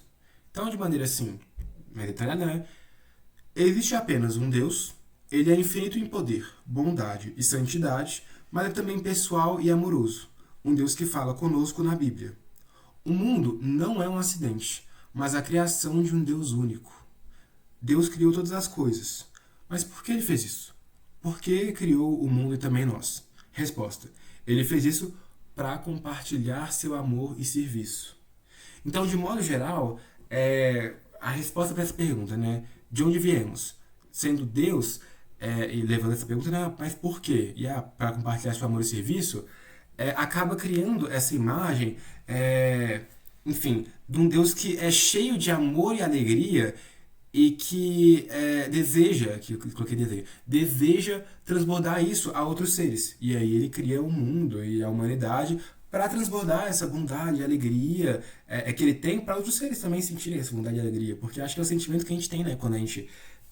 Então, de maneira assim, mais detalhada, né? Existe apenas um Deus, ele é infinito em poder, bondade e santidade, mas é também pessoal e amoroso. Um Deus que fala conosco na Bíblia. O mundo não é um acidente, mas a criação de um Deus único. Deus criou todas as coisas. Mas por que ele fez isso? Por que ele criou o mundo e também nós? Resposta, ele fez isso para compartilhar seu amor e serviço. Então, de modo geral, a resposta para essa pergunta, né? De onde viemos? Sendo Deus, e levando essa pergunta, né, mas por quê? E para compartilhar seu amor e serviço, acaba criando essa imagem, enfim, de um Deus que é cheio de amor e alegria e que deseja transbordar isso a outros seres. E aí ele cria o mundo e a humanidade para transbordar essa bondade e alegria que ele tem para outros seres também sentirem essa bondade e alegria. Porque acho que é o sentimento que a gente tem, né? Quando a gente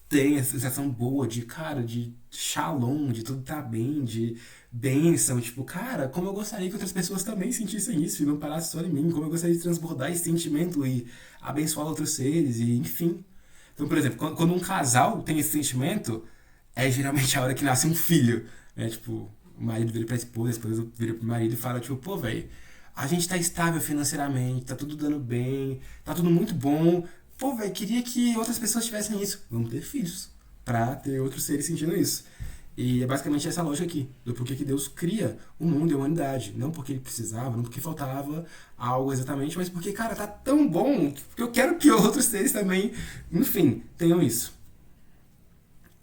tem essa sensação boa de, cara, de shalom, de tudo tá bem, de bênção. Tipo, cara, como eu gostaria que outras pessoas também sentissem isso e não parassem só em mim. Como eu gostaria de transbordar esse sentimento e abençoar outros seres e enfim. Então, por exemplo, quando um casal tem esse sentimento, é geralmente a hora que nasce um filho, né? Tipo, o marido vira pra esposa, a esposa vira pro marido e fala, tipo, pô, velho, a gente tá estável financeiramente, tá tudo dando bem, tá tudo muito bom. Pô, velho, queria que outras pessoas tivessem isso. Vamos ter filhos, pra ter outros seres sentindo isso. E é basicamente essa lógica aqui, do porquê que Deus cria o mundo e a humanidade. Não porque ele precisava, não porque faltava algo exatamente, mas porque, cara, tá tão bom que eu quero que outros seres também, enfim, tenham isso.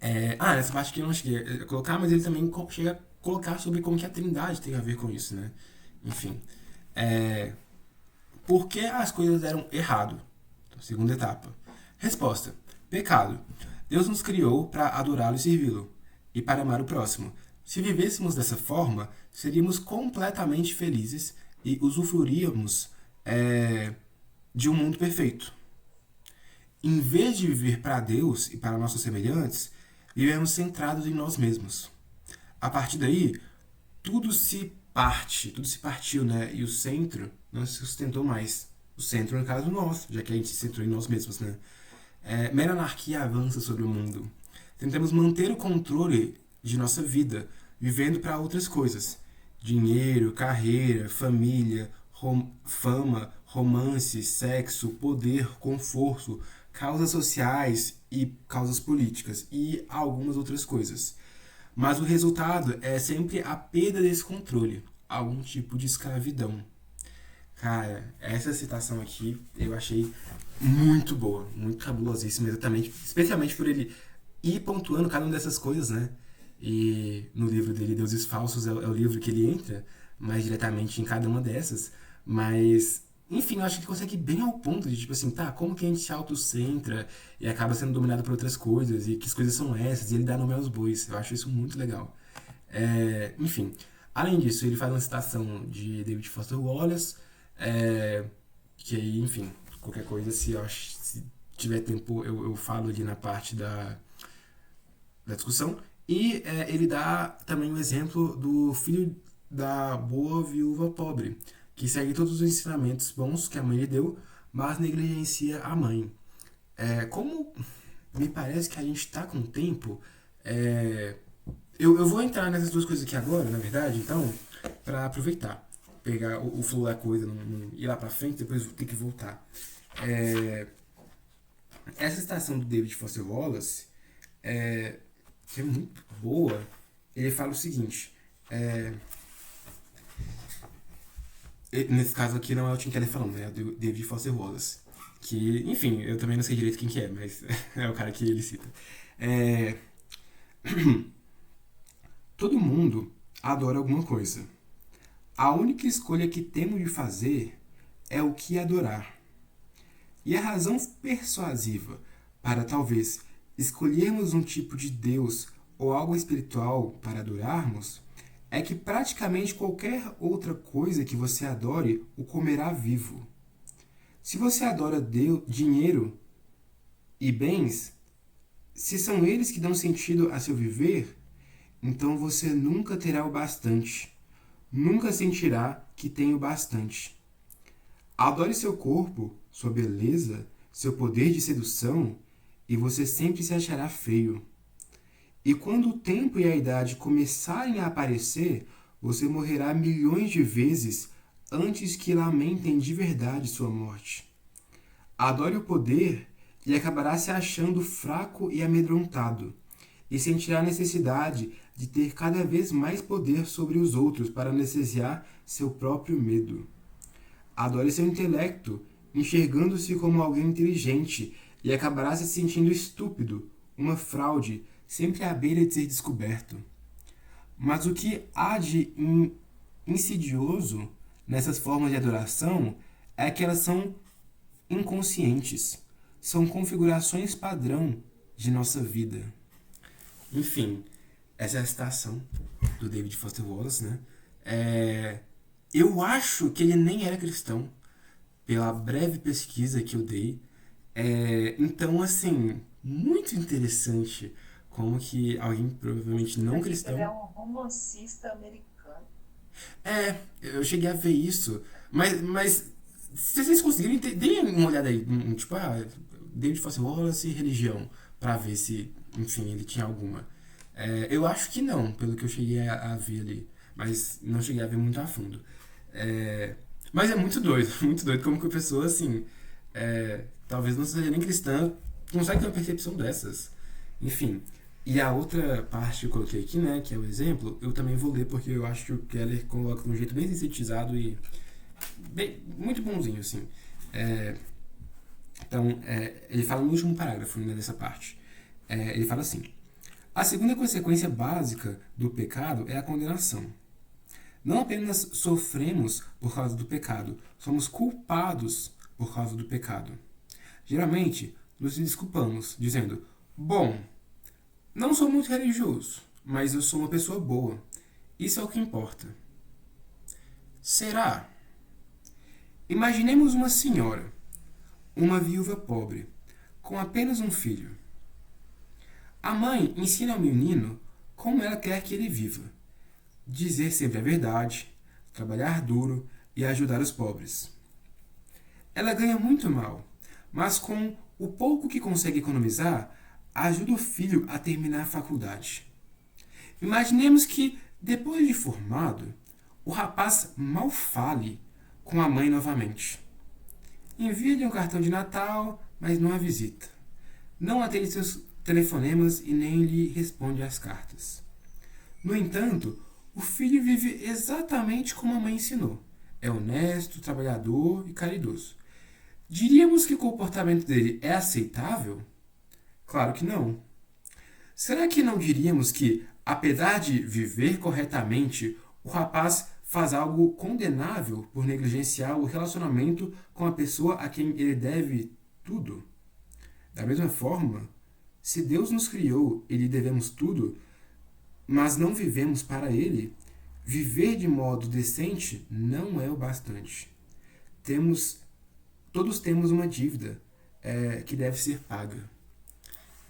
Nessa parte aqui eu não cheguei a colocar, mas ele também chega a colocar sobre como que a Trindade tem a ver com isso, né? Enfim. Por que as coisas deram errado? Então, segunda etapa. Resposta. Pecado. Deus nos criou para adorá-lo e servi-lo, e para amar o próximo. Se vivêssemos dessa forma, seríamos completamente felizes e usufruiríamos de um mundo perfeito. Em vez de viver para Deus e para nossos semelhantes, vivemos centrados em nós mesmos. A partir daí, tudo se partiu, né? E o centro não se sustentou mais. O centro, no caso, nós, já que a gente se centrou em nós mesmos, né? Mera anarquia avança sobre o mundo. Tentamos manter o controle de nossa vida, vivendo para outras coisas. Dinheiro, carreira, família, fama, romance, sexo, poder, conforto, causas sociais e causas políticas e algumas outras coisas. Mas o resultado é sempre a perda desse controle, algum tipo de escravidão. Cara, essa citação aqui eu achei muito boa, muito cabulosíssima, exatamente, especialmente por ele ir pontuando cada uma dessas coisas, né? E no livro dele, Deuses Falsos, é o livro que ele entra mais diretamente em cada uma dessas, mas, enfim, eu acho que ele consegue ir bem ao ponto de, tipo assim, tá, como que a gente se autocentra e acaba sendo dominado por outras coisas, e que as coisas são essas, e ele dá nome aos bois, eu acho isso muito legal. Enfim, além disso, ele faz uma citação de David Foster Wallace, que aí, enfim, qualquer coisa, se tiver tempo, eu falo ali na parte da discussão. E ele dá também o exemplo do filho da boa viúva pobre, que segue todos os ensinamentos bons que a mãe lhe deu, mas negligencia a mãe. Como me parece que a gente está com tempo, eu vou entrar nessas duas coisas aqui agora, na verdade, então, para aproveitar, pegar o flow da coisa, não ir lá para frente, depois ter que voltar. Essa citação do David Foster Wallace, que é muito boa, ele fala o seguinte, nesse caso aqui não é o Tim Keller falando, né, é o David Foster Wallace, que, enfim, eu também não sei direito quem que é, mas é o cara que ele cita. Todo mundo adora alguma coisa. A única escolha que temos de fazer é o que adorar. E a razão persuasiva para talvez escolhermos um tipo de Deus ou algo espiritual para adorarmos é que praticamente qualquer outra coisa que você adore o comerá vivo. Se você adora dinheiro e bens, se são eles que dão sentido a seu viver, então você nunca terá o bastante. Nunca sentirá que tem o bastante. Adore seu corpo, sua beleza, seu poder de sedução, e você sempre se achará feio. E quando o tempo e a idade começarem a aparecer, você morrerá milhões de vezes antes que lamentem de verdade sua morte. Adore o poder e acabará se achando fraco e amedrontado, e sentirá a necessidade de ter cada vez mais poder sobre os outros para anestesiar seu próprio medo. Adore seu intelecto, enxergando-se como alguém inteligente, e acabará se sentindo estúpido, uma fraude, sempre à beira de ser descoberto. Mas o que há de insidioso nessas formas de adoração é que elas são inconscientes, são configurações padrão de nossa vida. Enfim, essa é a citação do David Foster Wallace, né? Eu acho que ele nem era cristão, pela breve pesquisa que eu dei. Então, assim, muito interessante como que alguém provavelmente não cristão... Ele é um romancista americano. Eu cheguei a ver isso, mas se vocês conseguirem, deem uma olhada aí, tipo, David Foster Wallace e religião, pra ver se, enfim, ele tinha alguma. Eu acho que não, pelo que eu cheguei a ver ali, mas não cheguei a ver muito a fundo. Mas é muito doido como que a pessoa, assim, talvez não seja nem cristã, consegue ter uma percepção dessas. Enfim, e a outra parte que eu coloquei aqui, né, que é o exemplo, eu também vou ler porque eu acho que o Keller coloca de um jeito bem sintetizado e muito bonzinho, assim. Então, ele fala no último parágrafo, né, dessa parte. Ele fala assim: a segunda consequência básica do pecado é a condenação. Não apenas sofremos por causa do pecado, somos culpados por causa do pecado. Geralmente, nos desculpamos, dizendo: bom, não sou muito religioso, mas eu sou uma pessoa boa. Isso é o que importa. Será? Imaginemos uma senhora, uma viúva pobre, com apenas um filho. A mãe ensina ao menino como ela quer que ele viva. Dizer sempre a verdade, trabalhar duro e ajudar os pobres. Ela ganha muito mal, mas com o pouco que consegue economizar, ajuda o filho a terminar a faculdade. Imaginemos que, depois de formado, o rapaz mal fale com a mãe novamente. Envia-lhe um cartão de Natal, mas não a visita. Não atende seus telefonemas e nem lhe responde às cartas. No entanto, o filho vive exatamente como a mãe ensinou. É honesto, trabalhador e caridoso. Diríamos que o comportamento dele é aceitável? Claro que não. Será que não diríamos que, apesar de viver corretamente, o rapaz faz algo condenável por negligenciar o relacionamento com a pessoa a quem ele deve tudo? Da mesma forma, se Deus nos criou e lhe devemos tudo, mas não vivemos para ele, viver de modo decente não é o bastante. Todos temos uma dívida que deve ser paga.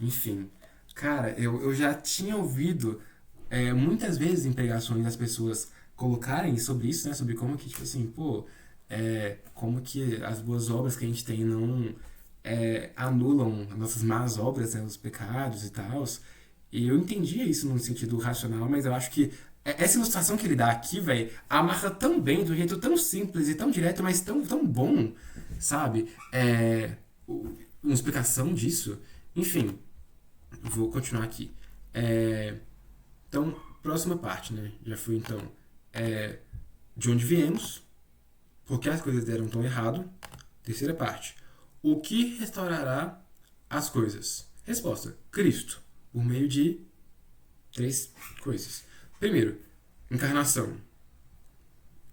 Enfim, cara, eu já tinha ouvido muitas vezes em pregações as pessoas colocarem sobre isso, né? Sobre como que, tipo assim, como que as boas obras que a gente tem não anulam as nossas más obras, né? Os pecados e tal. E eu entendia isso num sentido racional, mas eu acho que essa ilustração que ele dá aqui, velho, amarra tão bem, de um jeito tão simples e tão direto, mas tão bom, sabe? Uma explicação disso. Enfim, vou continuar aqui. Então, próxima parte, né? Já fui, então, de onde viemos, por que as coisas deram tão errado. Terceira parte, o que restaurará as coisas? Resposta, Cristo, por meio de 3 coisas. Primeiro, encarnação.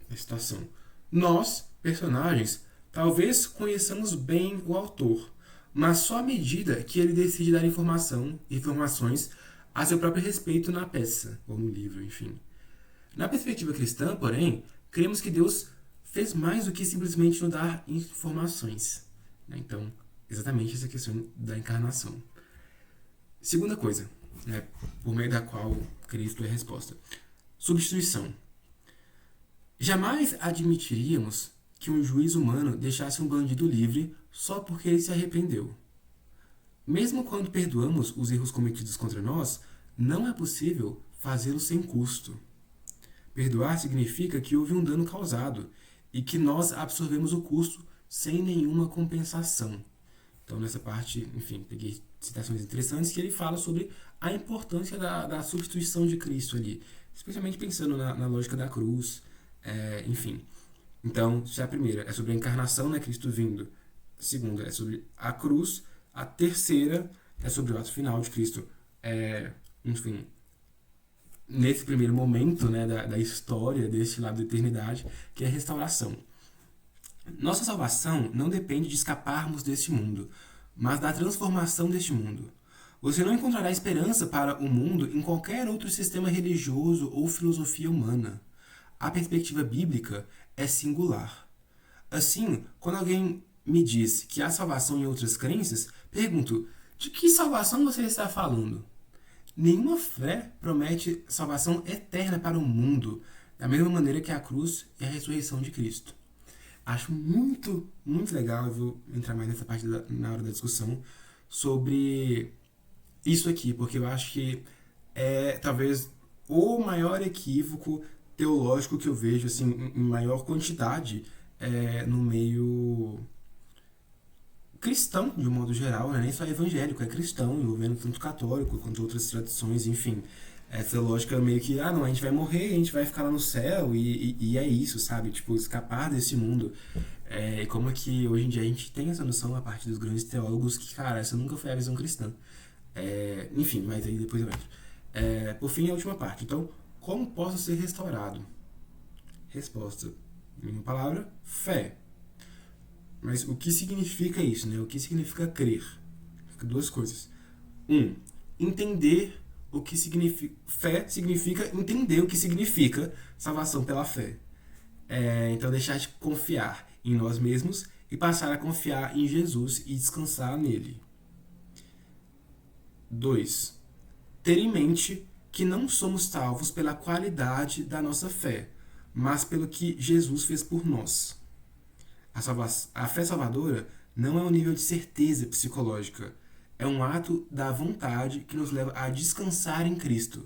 A situação. Nós, personagens, talvez conheçamos bem o autor, mas só à medida que ele decide dar informações a seu próprio respeito na peça, ou no livro, enfim. Na perspectiva cristã, porém, cremos que Deus fez mais do que simplesmente nos dar informações. Então, exatamente essa questão da encarnação. Segunda coisa, por meio da qual Cristo é a resposta. Substituição. Jamais admitiríamos que um juiz humano deixasse um bandido livre só porque ele se arrependeu. Mesmo quando perdoamos os erros cometidos contra nós, não é possível fazê-lo sem custo. Perdoar significa que houve um dano causado e que nós absorvemos o custo sem nenhuma compensação. Então, nessa parte, enfim, peguei citações interessantes que ele fala sobre a importância da substituição de Cristo ali, especialmente pensando na lógica da cruz, enfim. Então, se a primeira é sobre a encarnação, né, Cristo vindo, a segunda é sobre a cruz, a terceira é sobre o ato final de Cristo, enfim, nesse primeiro momento, né, da história, desse lado da eternidade, que é a restauração. Nossa salvação não depende de escaparmos deste mundo, mas da transformação deste mundo. Você não encontrará esperança para o mundo em qualquer outro sistema religioso ou filosofia humana. A perspectiva bíblica é singular. Assim, quando alguém me diz que há salvação em outras crenças, pergunto, de que salvação você está falando? Nenhuma fé promete salvação eterna para o mundo, da mesma maneira que a cruz e a ressurreição de Cristo. Acho muito, muito legal, eu vou entrar mais nessa parte na hora da discussão, sobre isso aqui, porque eu acho que é talvez o maior equívoco teológico que eu vejo assim, em maior quantidade no meio cristão, de um modo geral, né? Nem só evangélico, é cristão, envolvendo tanto católico quanto outras tradições, enfim. Essa lógica meio que, não, a gente vai morrer, a gente vai ficar lá no céu, e é isso, sabe? Tipo, escapar desse mundo. E como é que hoje em dia a gente tem essa noção a partir dos grandes teólogos que, cara, essa nunca foi a visão cristã. Enfim, mas aí depois eu entro. Por fim, a última parte. Então, como posso ser restaurado? Resposta, em uma palavra, fé. Mas o que significa isso, né? O que significa crer? Duas coisas. Entender o que significa... Fé significa entender o que significa salvação pela fé. Então, deixar de confiar em nós mesmos e passar a confiar em Jesus e descansar nele. 2. Ter em mente que não somos salvos pela qualidade da nossa fé, mas pelo que Jesus fez por nós. A fé salvadora não é um nível de certeza psicológica. É um ato da vontade que nos leva a descansar em Cristo.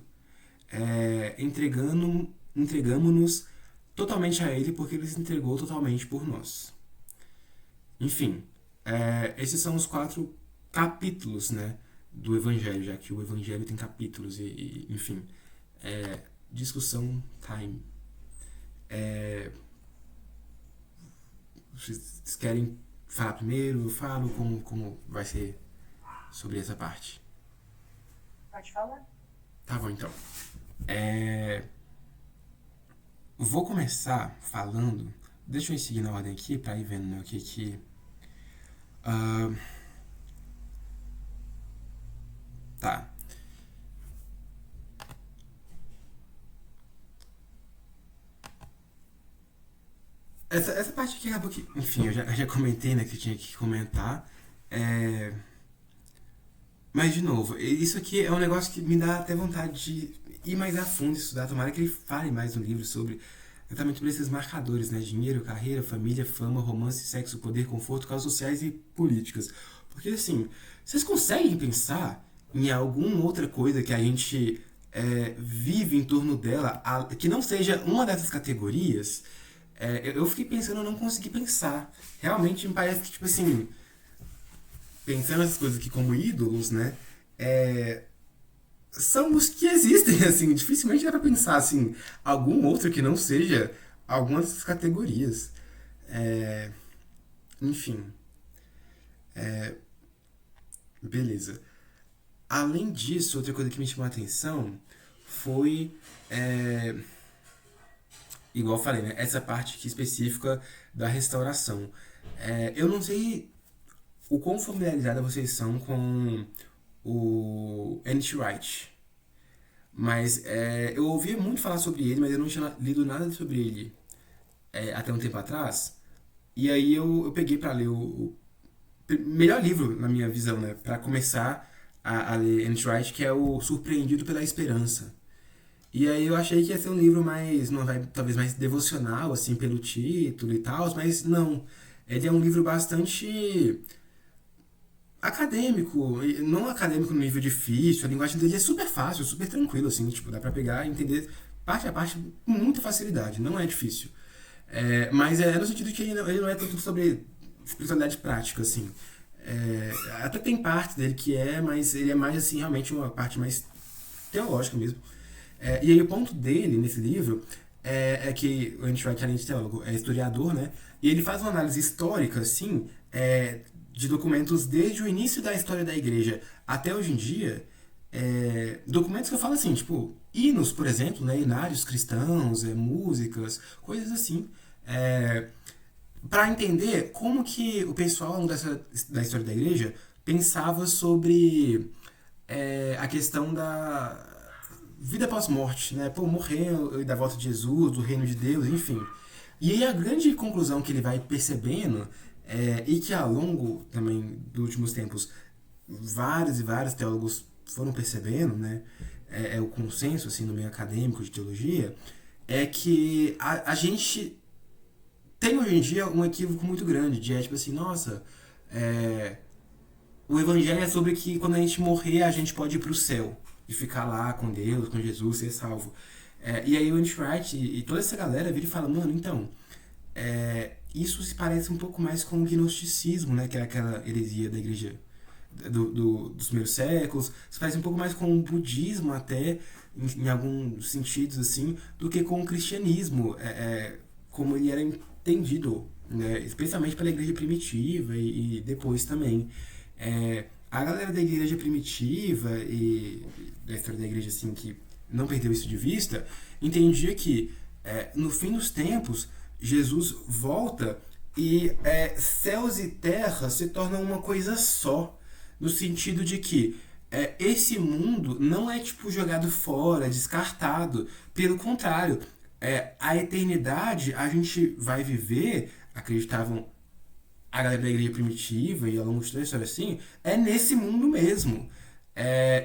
Entregamos-nos totalmente a Ele porque Ele se entregou totalmente por nós. Enfim, Esses são os 4 capítulos, né, do Evangelho, já que o Evangelho tem capítulos enfim. Discussão time. Vocês querem falar primeiro? Eu falo como vai ser sobre essa parte. Pode falar. Tá bom, então. Vou começar falando. Deixa eu ir seguindo a ordem aqui pra ir vendo, né, o que. Tá. Essa parte aqui acabou que. Enfim, eu já comentei, né, que eu tinha que comentar. Mas, de novo, isso aqui é um negócio que me dá até vontade de ir mais a fundo estudar. Tomara que ele fale mais no livro sobre exatamente sobre esses marcadores, né? Dinheiro, carreira, família, fama, romance, sexo, poder, conforto, causas sociais e políticas. Porque, assim, vocês conseguem pensar em alguma outra coisa que a gente vive em torno dela, que não seja uma dessas categorias? Eu fiquei pensando, eu não consegui pensar. Realmente me parece que, tipo assim, pensando essas coisas aqui como ídolos, né? São os que existem, assim. Dificilmente dá pra pensar, assim, algum outro que não seja alguma dessas categorias. Enfim. Beleza. Além disso, outra coisa que me chamou a atenção foi, igual eu falei, né? Essa parte aqui específica da restauração. Eu não sei o quão familiarizados vocês são com o N.T. Wright. Mas eu ouvia muito falar sobre ele, mas eu não tinha lido nada sobre ele até um tempo atrás. E aí eu peguei pra ler o melhor livro, na minha visão, né? Pra começar a ler N.T. Wright, que é o Surpreendido pela Esperança. E aí eu achei que ia ser um livro mais, não vai, talvez mais devocional, assim, pelo título e tal, mas não. Ele é um livro bastante acadêmico, não acadêmico no nível difícil, a linguagem dele é super fácil, super tranquilo, assim, tipo, dá pra pegar e entender parte a parte com muita facilidade, não é difícil. Mas no sentido que ele não é tanto sobre espiritualidade prática, assim. Até tem parte dele que mas ele é mais, assim, realmente uma parte mais teológica mesmo. E aí o ponto dele nesse livro que o N.T. Wright, além de teólogo, é historiador, né? E ele faz uma análise histórica, assim, de documentos desde o início da história da igreja até hoje em dia. Documentos que eu falo assim, tipo, hinos, por exemplo, né? Hinários cristãos, músicas, coisas assim. Para entender como que o pessoal, ao longo da história da igreja, pensava sobre a questão da vida pós-morte, né? Pô, morreu e da volta de Jesus, do reino de Deus, enfim. E aí a grande conclusão que ele vai percebendo, e que ao longo também dos últimos tempos vários e vários teólogos foram percebendo, né? O consenso assim, no meio acadêmico de teologia, é que a gente tem hoje em dia um equívoco muito grande de tipo assim, nossa, o evangelho é sobre que quando a gente morrer a gente pode ir pro céu e ficar lá com Deus, com Jesus, ser salvo. E aí o N.T. Wright e toda essa galera vira e fala, mano, então, isso se parece um pouco mais com o gnosticismo, né, que é aquela heresia da igreja dos primeiros séculos, se parece um pouco mais com o budismo até, em alguns sentidos, assim, do que com o cristianismo, como ele era entendido, né, especialmente pela igreja primitiva e depois também. A galera da igreja primitiva e da história da igreja, assim, que não perdeu isso de vista, entendia que, no fim dos tempos, Jesus volta e céus e terra se tornam uma coisa só, no sentido de que esse mundo não é tipo jogado fora, descartado. Pelo contrário, a eternidade a gente vai viver, acreditavam a galera da igreja primitiva e ao longo de toda a história assim, nesse mundo mesmo.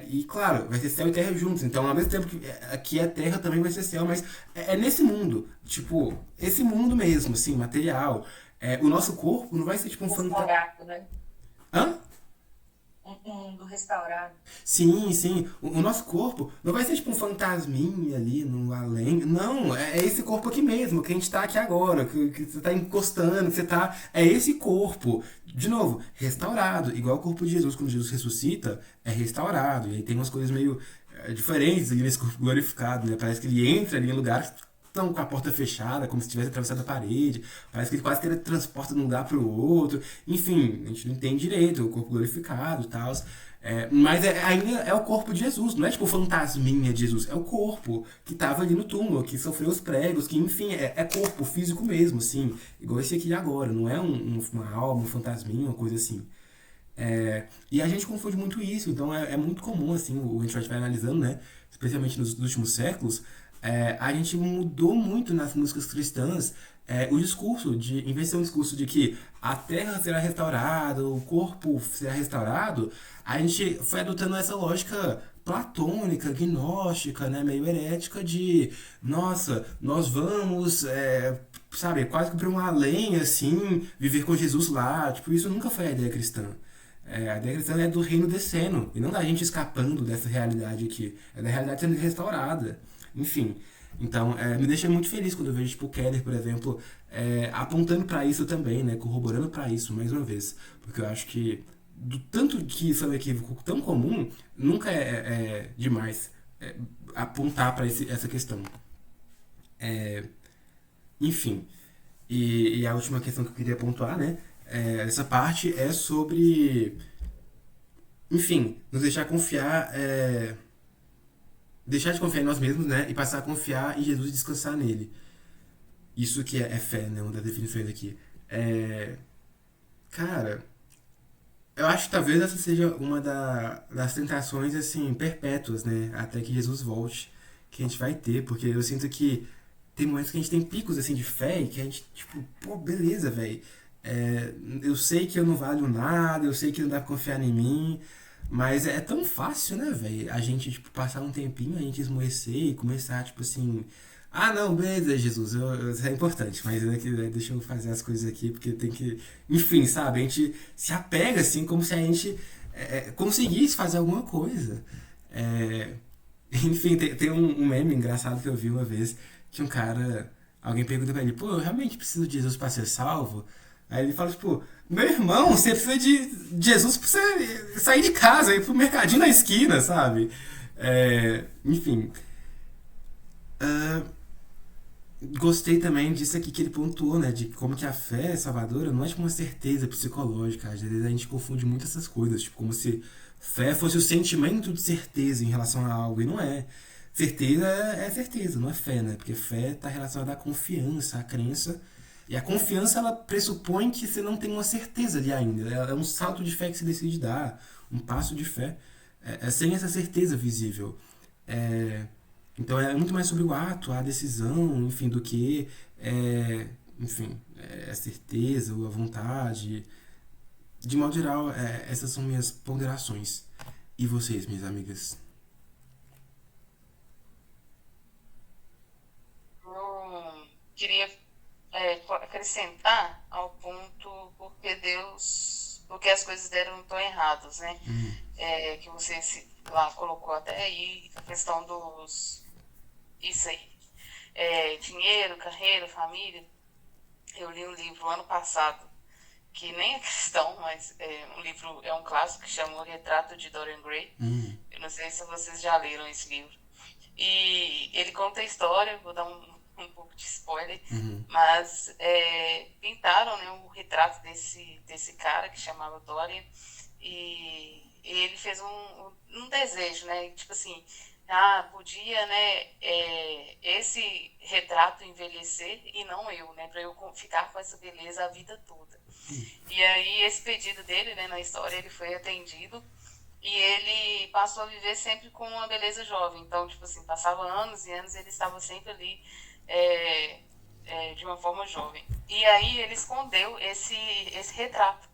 E claro, vai ser céu e terra juntos. Então, ao mesmo tempo que aqui é terra, também vai ser céu, mas é nesse mundo. Tipo, esse mundo mesmo, assim, material. O nosso corpo não vai ser tipo um fantasma. Né? Hã? um mundo restaurado. Sim, sim. O nosso corpo não vai ser tipo um fantasminha ali no além. Não, é esse corpo aqui mesmo, que a gente tá aqui agora, que você tá encostando, que você tá. É esse corpo. De novo, restaurado. Igual o corpo de Jesus, quando Jesus ressuscita, é restaurado. E aí tem umas coisas meio diferentes ali nesse corpo glorificado, né? Parece que ele entra ali em lugares que estão com a porta fechada, como se tivesse atravessado a parede. Parece que ele quase teletransporta de um lugar para o outro. Enfim, a gente não entende direito o corpo glorificado e tal. Mas ainda é o corpo de Jesus, não é tipo o fantasminha de Jesus, é o corpo que estava ali no túmulo, que sofreu os pregos, que enfim, é corpo físico mesmo, assim, igual esse aqui de agora, não é uma alma, um fantasminha, uma coisa assim. E a gente confunde muito isso, então é muito comum, assim, a gente vai analisando, né? Especialmente nos últimos séculos, a gente mudou muito nas músicas cristãs o discurso, em vez de ser um discurso de que a terra será restaurada, o corpo será restaurado, a gente foi adotando essa lógica platônica, gnóstica, né, meio herética de, nossa, nós vamos, sabe, quase que para um além, assim, viver com Jesus lá. Tipo, isso nunca foi a ideia cristã. A ideia cristã é do reino descendo, e não da gente escapando dessa realidade aqui. É da realidade sendo restaurada. Enfim, então me deixa muito feliz quando eu vejo tipo, o Keller, por exemplo, apontando para isso também, né, corroborando para isso mais uma vez. Porque eu acho que, do tanto que isso é um equívoco tão comum, nunca é demais apontar para essa questão. Enfim, e a última questão que eu queria pontuar, né? Essa parte é sobre, enfim, nos deixar confiar, deixar de confiar em nós mesmos, né? E passar a confiar em Jesus e descansar nele. Isso que é fé, né? Uma das definições aqui. É, cara, eu acho que talvez essa seja uma das tentações, assim, perpétuas, né? Até que Jesus volte, que a gente vai ter, porque eu sinto que tem momentos que a gente tem picos, assim, de fé e que a gente, tipo, pô, beleza, velho. Eu sei que eu não valho nada, eu sei que não dá pra confiar em mim, mas é tão fácil, né, velho? A gente, tipo, passar um tempinho, a gente esmorecer e começar, tipo assim. Ah, não, beleza, Jesus, isso é importante, mas deixa eu fazer as coisas aqui, porque tem que. Enfim, sabe? A gente se apega, assim, como se a gente conseguisse fazer alguma coisa. É, enfim, tem um meme engraçado que eu vi uma vez, que um cara. Alguém pergunta pra ele, pô, eu realmente preciso de Jesus pra ser salvo? Aí ele fala, tipo, meu irmão, você precisa de Jesus pra você sair de casa, ir pro mercadinho na esquina, sabe? Enfim. Gostei também disso aqui que ele pontuou, né? De como que a fé salvadora não é tipo uma certeza psicológica. Às vezes a gente confunde muito essas coisas, tipo, como se fé fosse o sentimento de certeza em relação a algo, e não é. Certeza é certeza, não é fé, né? Porque fé está relacionada à confiança, à crença. E a confiança, ela pressupõe que você não tem uma certeza ali ainda. É um salto de fé que você decide dar, um passo de fé, sem essa certeza visível. É, então é muito mais sobre o ato, a decisão, enfim, do que, enfim, a certeza ou a vontade. De modo geral, essas são minhas ponderações. E vocês, minhas amigas? Eu queria acrescentar ao ponto porque as coisas deram tão erradas, né? Que você lá colocou até aí a questão isso aí, dinheiro, carreira, família. Eu li um livro ano passado que nem é questão, mas um livro é um clássico que chama O Retrato de Dorian Gray. Eu não sei se vocês já leram esse livro. E ele conta a história, vou dar um pouco de spoiler, mas pintaram, né, o retrato desse cara que chamava Dorian, e ele fez um desejo, né, tipo assim, podia, né, esse retrato envelhecer e não eu, né, para eu ficar com essa beleza a vida toda. E aí esse pedido dele, né, na história, ele foi atendido e ele passou a viver sempre com uma beleza jovem. Então, tipo assim, passava anos e anos e ele estava sempre ali é, de uma forma jovem. E aí ele escondeu esse retrato.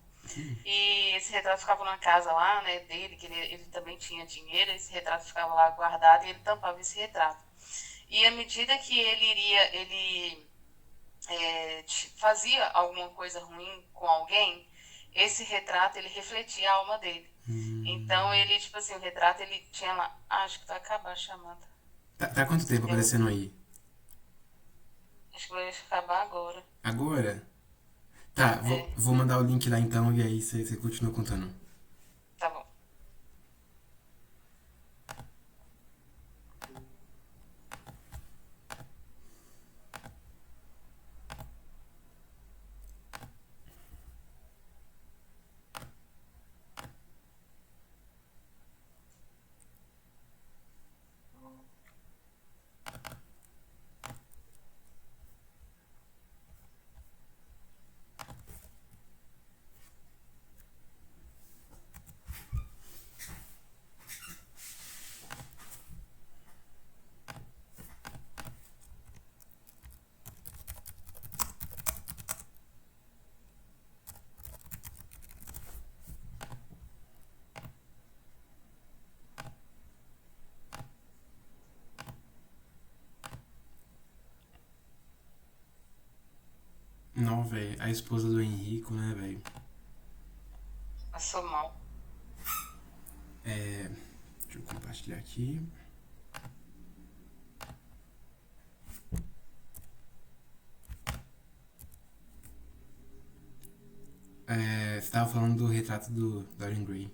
E esse retrato ficava numa casa lá, né, dele, que ele também tinha dinheiro, esse retrato ficava lá guardado e ele tampava esse retrato. E à medida que ele fazia alguma coisa ruim com alguém, esse retrato ele refletia a alma dele. Então ele, tipo assim, o retrato ele tinha lá. Acho que vai acabar a chamada. Tá quanto tempo aparecendo aí? Acho que vai acabar agora. Agora? Tá, É, vou mandar o link lá então e aí você continua contando. tá bom. Não, velho. A esposa do Henrico, né, velho? Passou mal. Deixa eu compartilhar aqui. Você tava falando do retrato do Dorian Gray.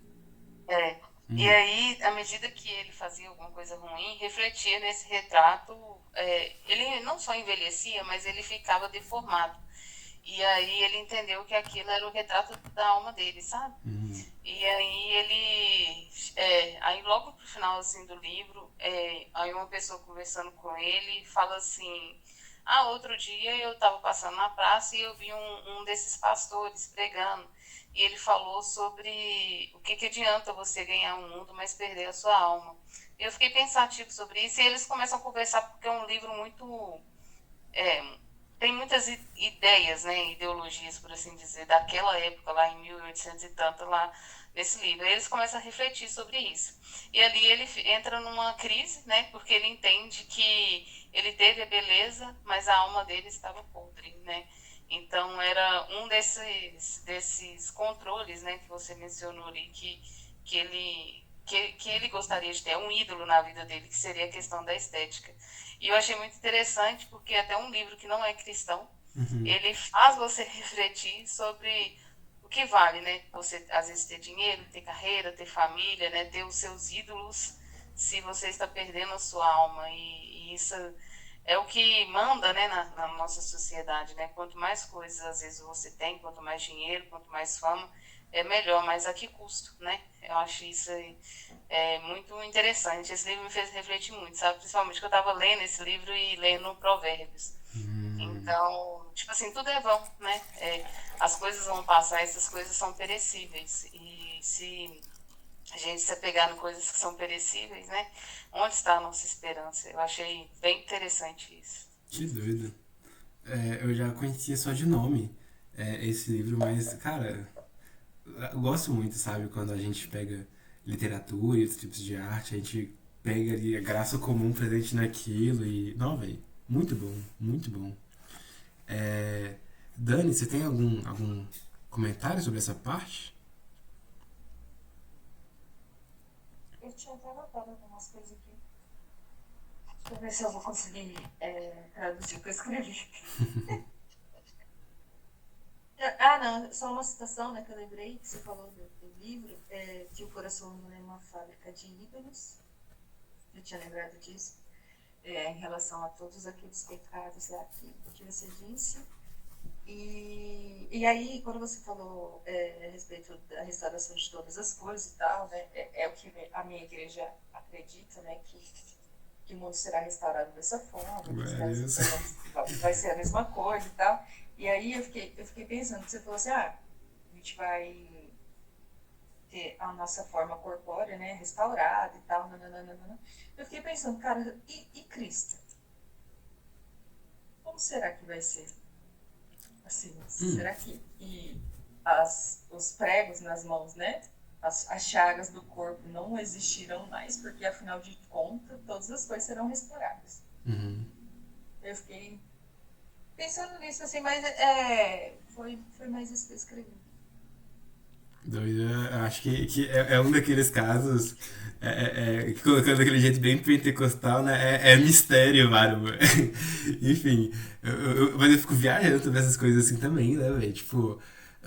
É. E aí, à medida que ele fazia alguma coisa ruim, refletia nesse retrato. Ele não só envelhecia, mas ele ficava deformado. E aí ele entendeu que aquilo era o retrato da alma dele, sabe? E aí aí logo pro final assim do livro, aí uma pessoa conversando com ele fala assim, outro dia eu estava passando na praça e eu vi um desses pastores pregando. E ele falou sobre o que adianta você ganhar o mundo, mas perder a sua alma. Eu fiquei pensativo sobre isso e eles começam a conversar porque é um livro muito é, tem muitas ideias, né, ideologias, por assim dizer, daquela época, lá em 1800 e tanto, lá nesse livro. E eles começam a refletir sobre isso. E ali ele entra numa crise, né, porque ele entende que ele teve a beleza, mas a alma dele estava podre, né. Então era um desses controles, né, que você mencionou ali, que ele gostaria de ter um ídolo na vida dele, que seria a questão da estética. E eu achei muito interessante porque até um livro que não é cristão, ele faz você refletir sobre o que vale, né? Você às vezes ter dinheiro, ter carreira, ter família, né? Ter os seus ídolos, se você está perdendo a sua alma. E isso é o que manda, né, na nossa sociedade, né? Quanto mais coisas às vezes você tem, quanto mais dinheiro, quanto mais fama, é melhor, mas a que custo, né? Eu acho isso muito interessante. Esse livro me fez refletir muito, sabe? Principalmente que eu estava lendo esse livro e lendo Provérbios. Então, tipo assim, tudo é vão, né? As coisas vão passar, essas coisas são perecíveis. E se a gente se apegar em coisas que são perecíveis, né? Onde está a nossa esperança? Eu achei bem interessante isso. Que doido. Eu já conhecia só de nome esse livro, mas, cara, eu gosto muito, sabe? Quando a gente pega literatura e outros tipos de arte, a gente pega ali a graça comum presente naquilo e. Não, velho. Muito bom, muito bom. É, Dani, você tem algum comentário sobre essa parte? Eu tinha até anotado algumas coisas aqui. Deixa eu ver se eu vou conseguir traduzir o que eu escrevi. Não, só uma citação, né, que eu lembrei, que você falou do livro, que o coração humano é uma fábrica de ídolos. Eu tinha lembrado disso, em relação a todos aqueles pecados lá que você disse. E aí, quando você falou a respeito da restauração de todas as coisas e tal, né, é o que a minha igreja acredita, né, que o mundo será restaurado dessa forma, que os Beleza. vai ser a mesma coisa e tal. E aí eu fiquei pensando, você falou assim, a gente vai ter a nossa forma corpórea, né, restaurada e tal, nananana. Eu fiquei pensando, cara, e Cristo? Como será que vai ser? Assim, será que os pregos nas mãos, né? As chagas do corpo não existirão mais, porque afinal de contas, todas as coisas serão restauradas. Eu fiquei pensando nisso, assim, mas foi mais isso que eu escrevi. Doido, eu acho que é um daqueles casos, colocando daquele jeito bem pentecostal, né? É mistério, mano. Enfim, mas eu fico viajando sobre essas coisas assim também, né, velho? Tipo,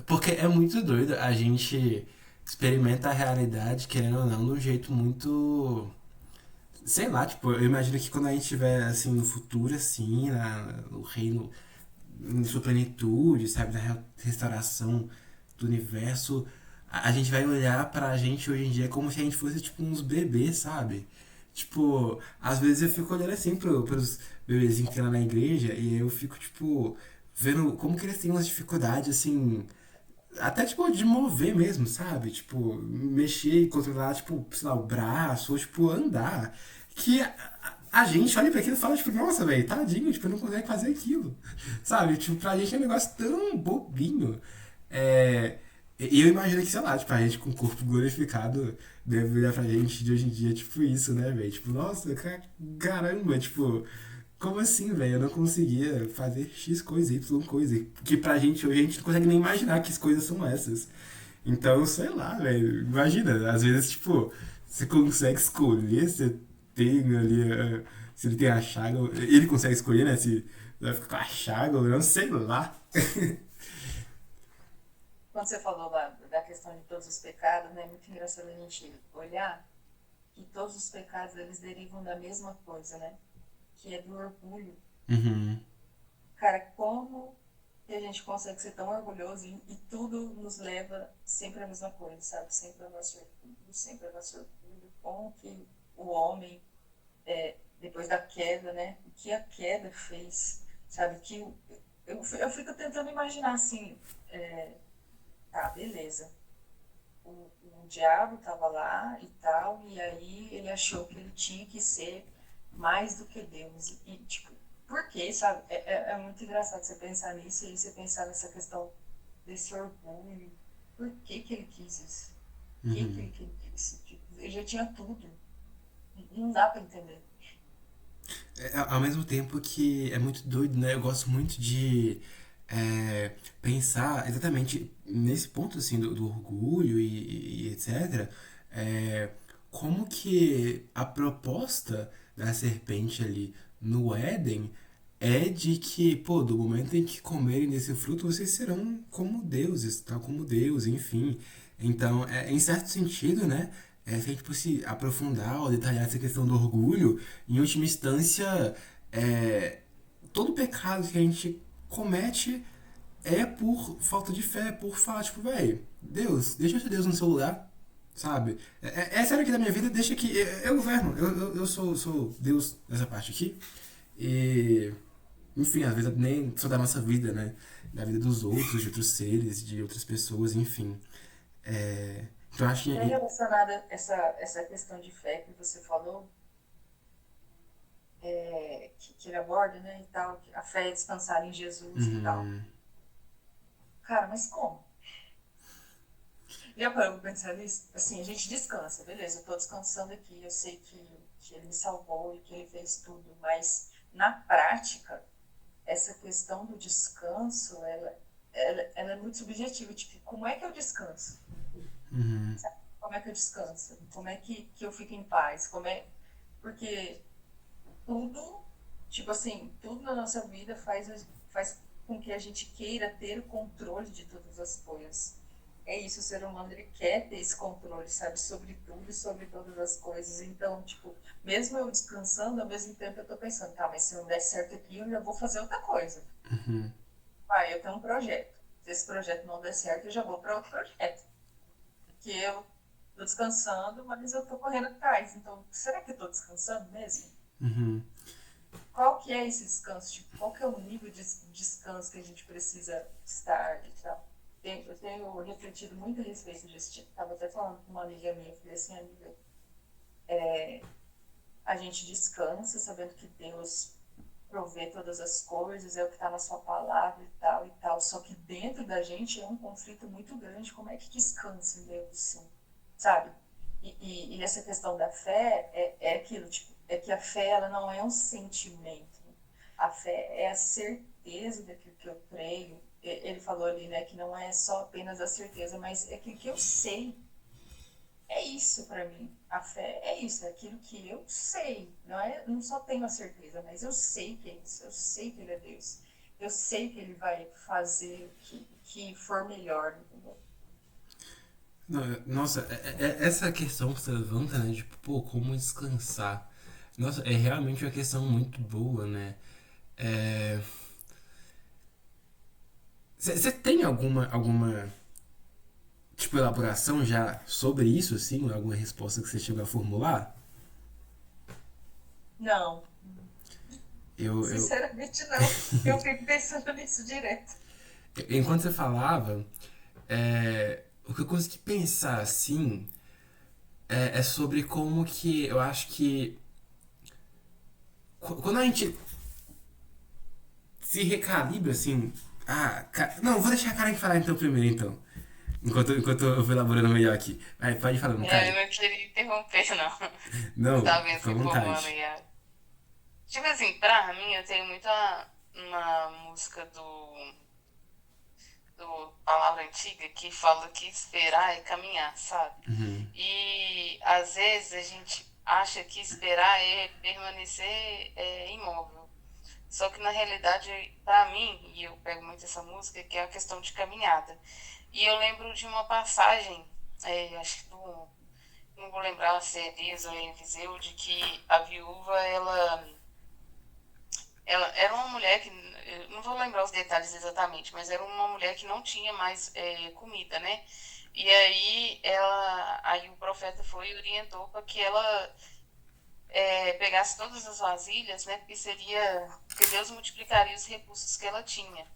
porque é muito doido, a gente experimenta a realidade, querendo ou não, de um jeito muito. Sei lá, tipo, eu imagino que quando a gente estiver assim no futuro, assim, no reino em sua plenitude, sabe, restauração do universo, a gente vai olhar pra gente hoje em dia como se a gente fosse tipo uns bebês, sabe? Tipo, às vezes eu fico olhando assim pros bebezinhos que tem lá na igreja e eu fico, tipo, vendo como que eles têm umas dificuldades, assim, até, tipo, de mover mesmo, sabe? Tipo, mexer e controlar, tipo, sei lá, o braço, ou, tipo, andar. Que a gente olha pra aquilo e fala, tipo, nossa, velho, tadinho, tipo, não consegue fazer aquilo. Sabe? Tipo, pra gente é um negócio tão bobinho. E eu imagino que, sei lá, tipo, a gente com o corpo glorificado deve olhar pra gente de hoje em dia, tipo, isso, né, velho? Tipo, nossa, caramba, tipo, como assim, velho? Eu não conseguia fazer X coisa, Y coisa. Que pra gente hoje a gente não consegue nem imaginar que as coisas são essas. Então, sei lá, velho. Imagina, às vezes, tipo, você consegue escolher, você tem ali. Se ele tem a chaga. Ele consegue escolher, né? Se vai ficar com a chaga ou não, sei lá. Quando você falou da questão de todos os pecados, né, é muito engraçado a gente olhar que todos os pecados eles derivam da mesma coisa, né? Que é do orgulho. Uhum. Cara, como que a gente consegue ser tão orgulhoso e tudo nos leva sempre à mesma coisa, sabe? Sempre ao nosso orgulho, sempre ao nosso orgulho. Como que o homem, depois da queda, né? O que a queda fez, sabe? Eu fico tentando imaginar assim, tá, beleza. O diabo estava lá e tal, e aí ele achou que ele tinha que ser mais do que Deus. E tipo, por quê, sabe? É muito engraçado você pensar nisso e aí você pensar nessa questão desse orgulho. Por que que ele quis isso? Por que que Uhum. ele quis isso? Tipo, ele já tinha tudo. Não dá pra entender. Ao mesmo tempo que é muito doido, né? Eu gosto muito de pensar exatamente nesse ponto assim do orgulho e etc. é, Como que a proposta da serpente ali no Éden é de que, pô, do momento em que comerem desse fruto, vocês serão como deuses, tal como Deus, enfim. Então, em certo sentido, né? Se a gente fosse aprofundar ou detalhar essa questão do orgulho, em última instância, é, todo pecado que a gente comete é por falta de fé, por falar, tipo, velho, Deus, deixa eu ser Deus no seu lugar, sabe? Essa área aqui da minha vida, deixa que eu governo, eu sou Deus nessa parte aqui. E, enfim, às vezes nem só da nossa vida, né? Da vida dos outros, de outros seres, de outras pessoas, enfim. Então, eu acho É que. relacionada essa questão de fé que você falou, que ele aborda, né, e tal, que a fé é descansar em Jesus e tal. Uhum, Cara, mas como? Já parou pra pensar nisso? Assim, a gente descansa, beleza, eu tô descansando aqui, eu sei que ele me salvou e que ele fez tudo, mas na prática, essa questão do descanso, ela é muito subjetiva, tipo, como é que eu descanso? uhum, Sabe? Como é que eu descanso? Como é que eu fico em paz? Porque tudo, tipo assim, tudo na nossa vida faz com que a gente queira ter o controle de todas as coisas. É isso, o ser humano ele quer ter esse controle, sabe, sobre tudo e sobre todas as coisas. Então, tipo, mesmo eu descansando, ao mesmo tempo eu tô pensando, tá, mas se não der certo aqui, eu já vou fazer outra coisa. uhum, Ah, eu tenho um projeto. Se esse projeto não der certo, eu já vou para outro projeto. Que eu tô descansando, mas eu tô correndo atrás. Então, será que eu tô descansando mesmo? uhum. Qual que é esse descanso? Tipo, qual que é o nível de descanso que a gente precisa estar e tal? Eu tenho refletido muito a respeito disso. Tipo, tava até falando com uma amiga minha, falei assim, amiga, a gente descansa sabendo que Deus provê todas as coisas, é o que está na sua palavra e tal e tal. Só que dentro da gente é um conflito muito grande. Como é que descansa em Deus assim? Sabe? E essa questão da fé é aquilo, tipo, é que a fé ela não é um sentimento. A fé é a certeza certeza daquilo que eu creio. Ele falou ali, né, que não é só apenas a certeza, mas é aquilo que eu sei. É isso para mim. A fé é isso, é aquilo que eu sei. Não só tenho a certeza, mas eu sei que é isso. Eu sei que ele é Deus. Eu sei que ele vai fazer o que for melhor, entendeu? Nossa, essa questão que você levanta, né? De, pô, como descansar. Nossa, é realmente uma questão muito boa, né? É, você tem alguma, tipo, elaboração já sobre isso, assim? Alguma resposta que você chegou a formular? Não, Eu, sinceramente não. Eu fico pensando nisso direto. enquanto você falava, o que eu consegui pensar, assim, é sobre como que eu acho que quando a gente se recalibra, assim. Não, vou deixar a Karen falar então primeiro, então. Enquanto eu vou elaborando melhor aqui. Vai, pode ir falando, É, Karen. eu não queria interromper, não. Não, Tava fica à se informando vontade. aí. Tipo assim, pra mim, eu tenho muita uma música do Palavra Antiga que fala que esperar é caminhar, sabe? E às vezes a gente acha que esperar é permanecer imóvel. Só que na realidade, pra mim, e eu pego muito essa música, que é a questão de caminhada. E eu lembro de uma passagem, acho que não vou lembrar se é Elias ou Eliseu, de que a viúva, ela era uma mulher que, eu não vou lembrar os detalhes exatamente, mas era uma mulher que não tinha mais comida, né? E aí o profeta foi e orientou para que ela pegasse todas as vasilhas, né? Porque Deus multiplicaria os recursos que ela tinha.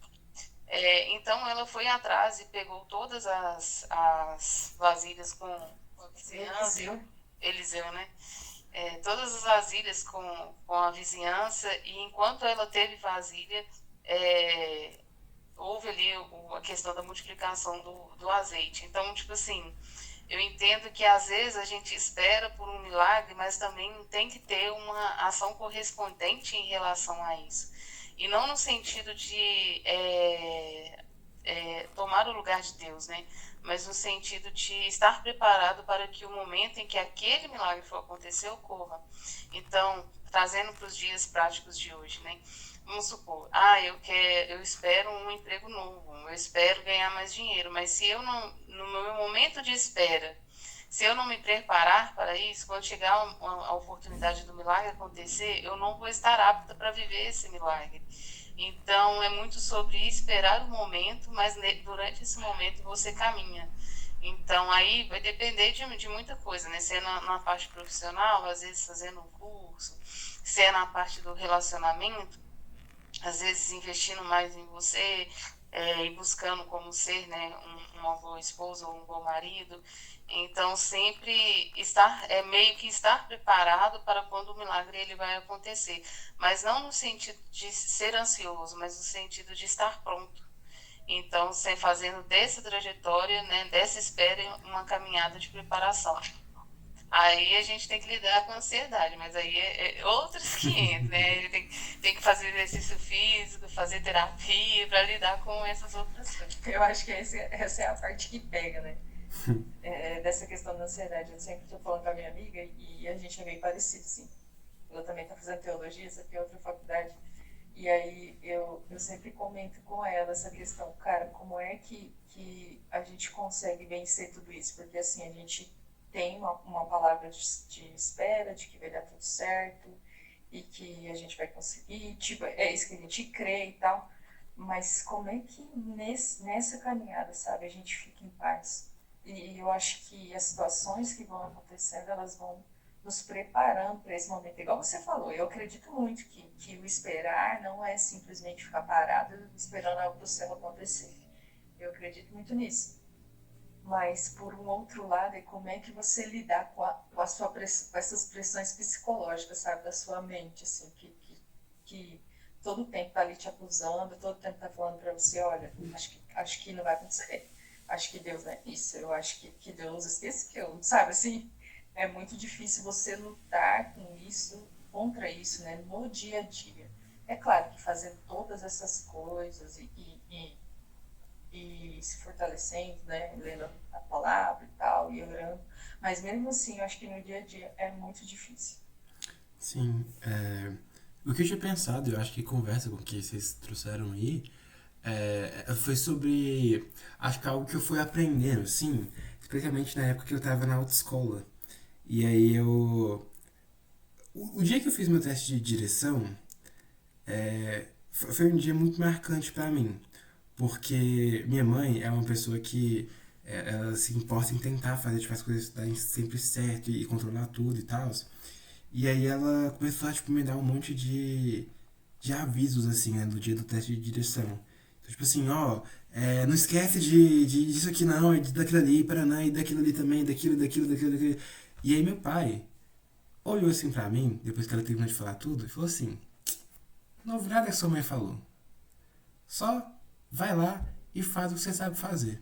Então ela foi atrás e pegou todas as vasilhas com a vizinhança, Eliseu. Eliseu, né? Todas as vasilhas com a vizinhança, e enquanto ela teve vasilha, é, houve ali a questão da multiplicação do azeite. Então, tipo assim, eu entendo que às vezes a gente espera por um milagre, mas também tem que ter uma ação correspondente em relação a isso. E não no sentido de tomar o lugar de Deus, né? Mas no sentido de estar preparado para que o momento em que aquele milagre for acontecer ocorra. Então, trazendo para os dias práticos de hoje, né? Vamos supor, eu espero um emprego novo, eu espero ganhar mais dinheiro, mas se eu não, no meu momento de espera, se eu não me preparar para isso, quando chegar a oportunidade do milagre acontecer, eu não vou estar apta para viver esse milagre. Então, é muito sobre esperar o momento, mas durante esse momento você caminha. Então, aí vai depender de muita coisa, né? Se é na parte profissional, às vezes fazendo um curso, se é na parte do relacionamento, às vezes investindo mais em você, e buscando como ser, né, uma boa esposa ou um bom marido. Então, sempre meio que estar preparado para quando o milagre ele vai acontecer. Mas não no sentido de ser ansioso, mas no sentido de estar pronto. Então, você fazendo dessa trajetória, né, dessa espera, uma caminhada de preparação. Aí a gente tem que lidar com a ansiedade, mas aí é outros 500, né? Ele tem que fazer exercício físico, fazer terapia para lidar com essas outras coisas. Eu acho que essa é a parte que pega, né? Dessa questão da ansiedade. Eu sempre estou falando com a minha amiga e a gente é bem parecido, sim. Ela também está fazendo teologia, essa aqui é outra faculdade. E aí eu sempre comento com ela essa questão, cara, como é que a gente consegue vencer tudo isso? Porque assim, a gente tem uma palavra de espera, de que vai dar tudo certo e que a gente vai conseguir, tipo, é isso que a gente crê e tal. Mas como é que nessa caminhada, sabe, a gente fica em paz? E eu acho que as situações que vão acontecendo, elas vão nos preparando para esse momento. Igual você falou, eu acredito muito que o esperar não é simplesmente ficar parado esperando algo do céu acontecer. Eu acredito muito nisso. Mas, por um outro lado, é como é que você lidar com com essas pressões psicológicas, sabe, da sua mente, assim, que todo o tempo tá ali te acusando, todo o tempo tá falando para você, olha, acho que não vai acontecer. Acho que Deus não é isso, eu acho que Deus esqueceu, sabe, assim, é muito difícil você lutar com isso, contra isso, né, no dia a dia. É claro que fazendo todas essas coisas e se fortalecendo, né, lendo a palavra e tal, e orando, mas mesmo assim, eu acho que no dia a dia é muito difícil. Sim, o que eu tinha pensado, eu acho que conversa com o que vocês trouxeram aí, foi sobre, acho que algo que eu fui aprendendo, assim, especialmente na época que eu tava na autoescola. E aí o dia que eu fiz meu teste de direção, foi um dia muito marcante pra mim, porque minha mãe é uma pessoa que ela se importa em tentar fazer tipo, as coisas darem sempre certo e controlar tudo e tal. E aí ela começou a tipo, me dar um monte de avisos assim, né, do dia do teste de direção. Então, tipo assim, ó, não esquece disso aqui não, daquilo ali, Paraná, e daquilo ali também, daquilo. E aí meu pai olhou assim pra mim, depois que ela terminou de falar tudo, e falou assim, não ouvi nada que sua mãe falou. Só vai lá e faz o que você sabe fazer.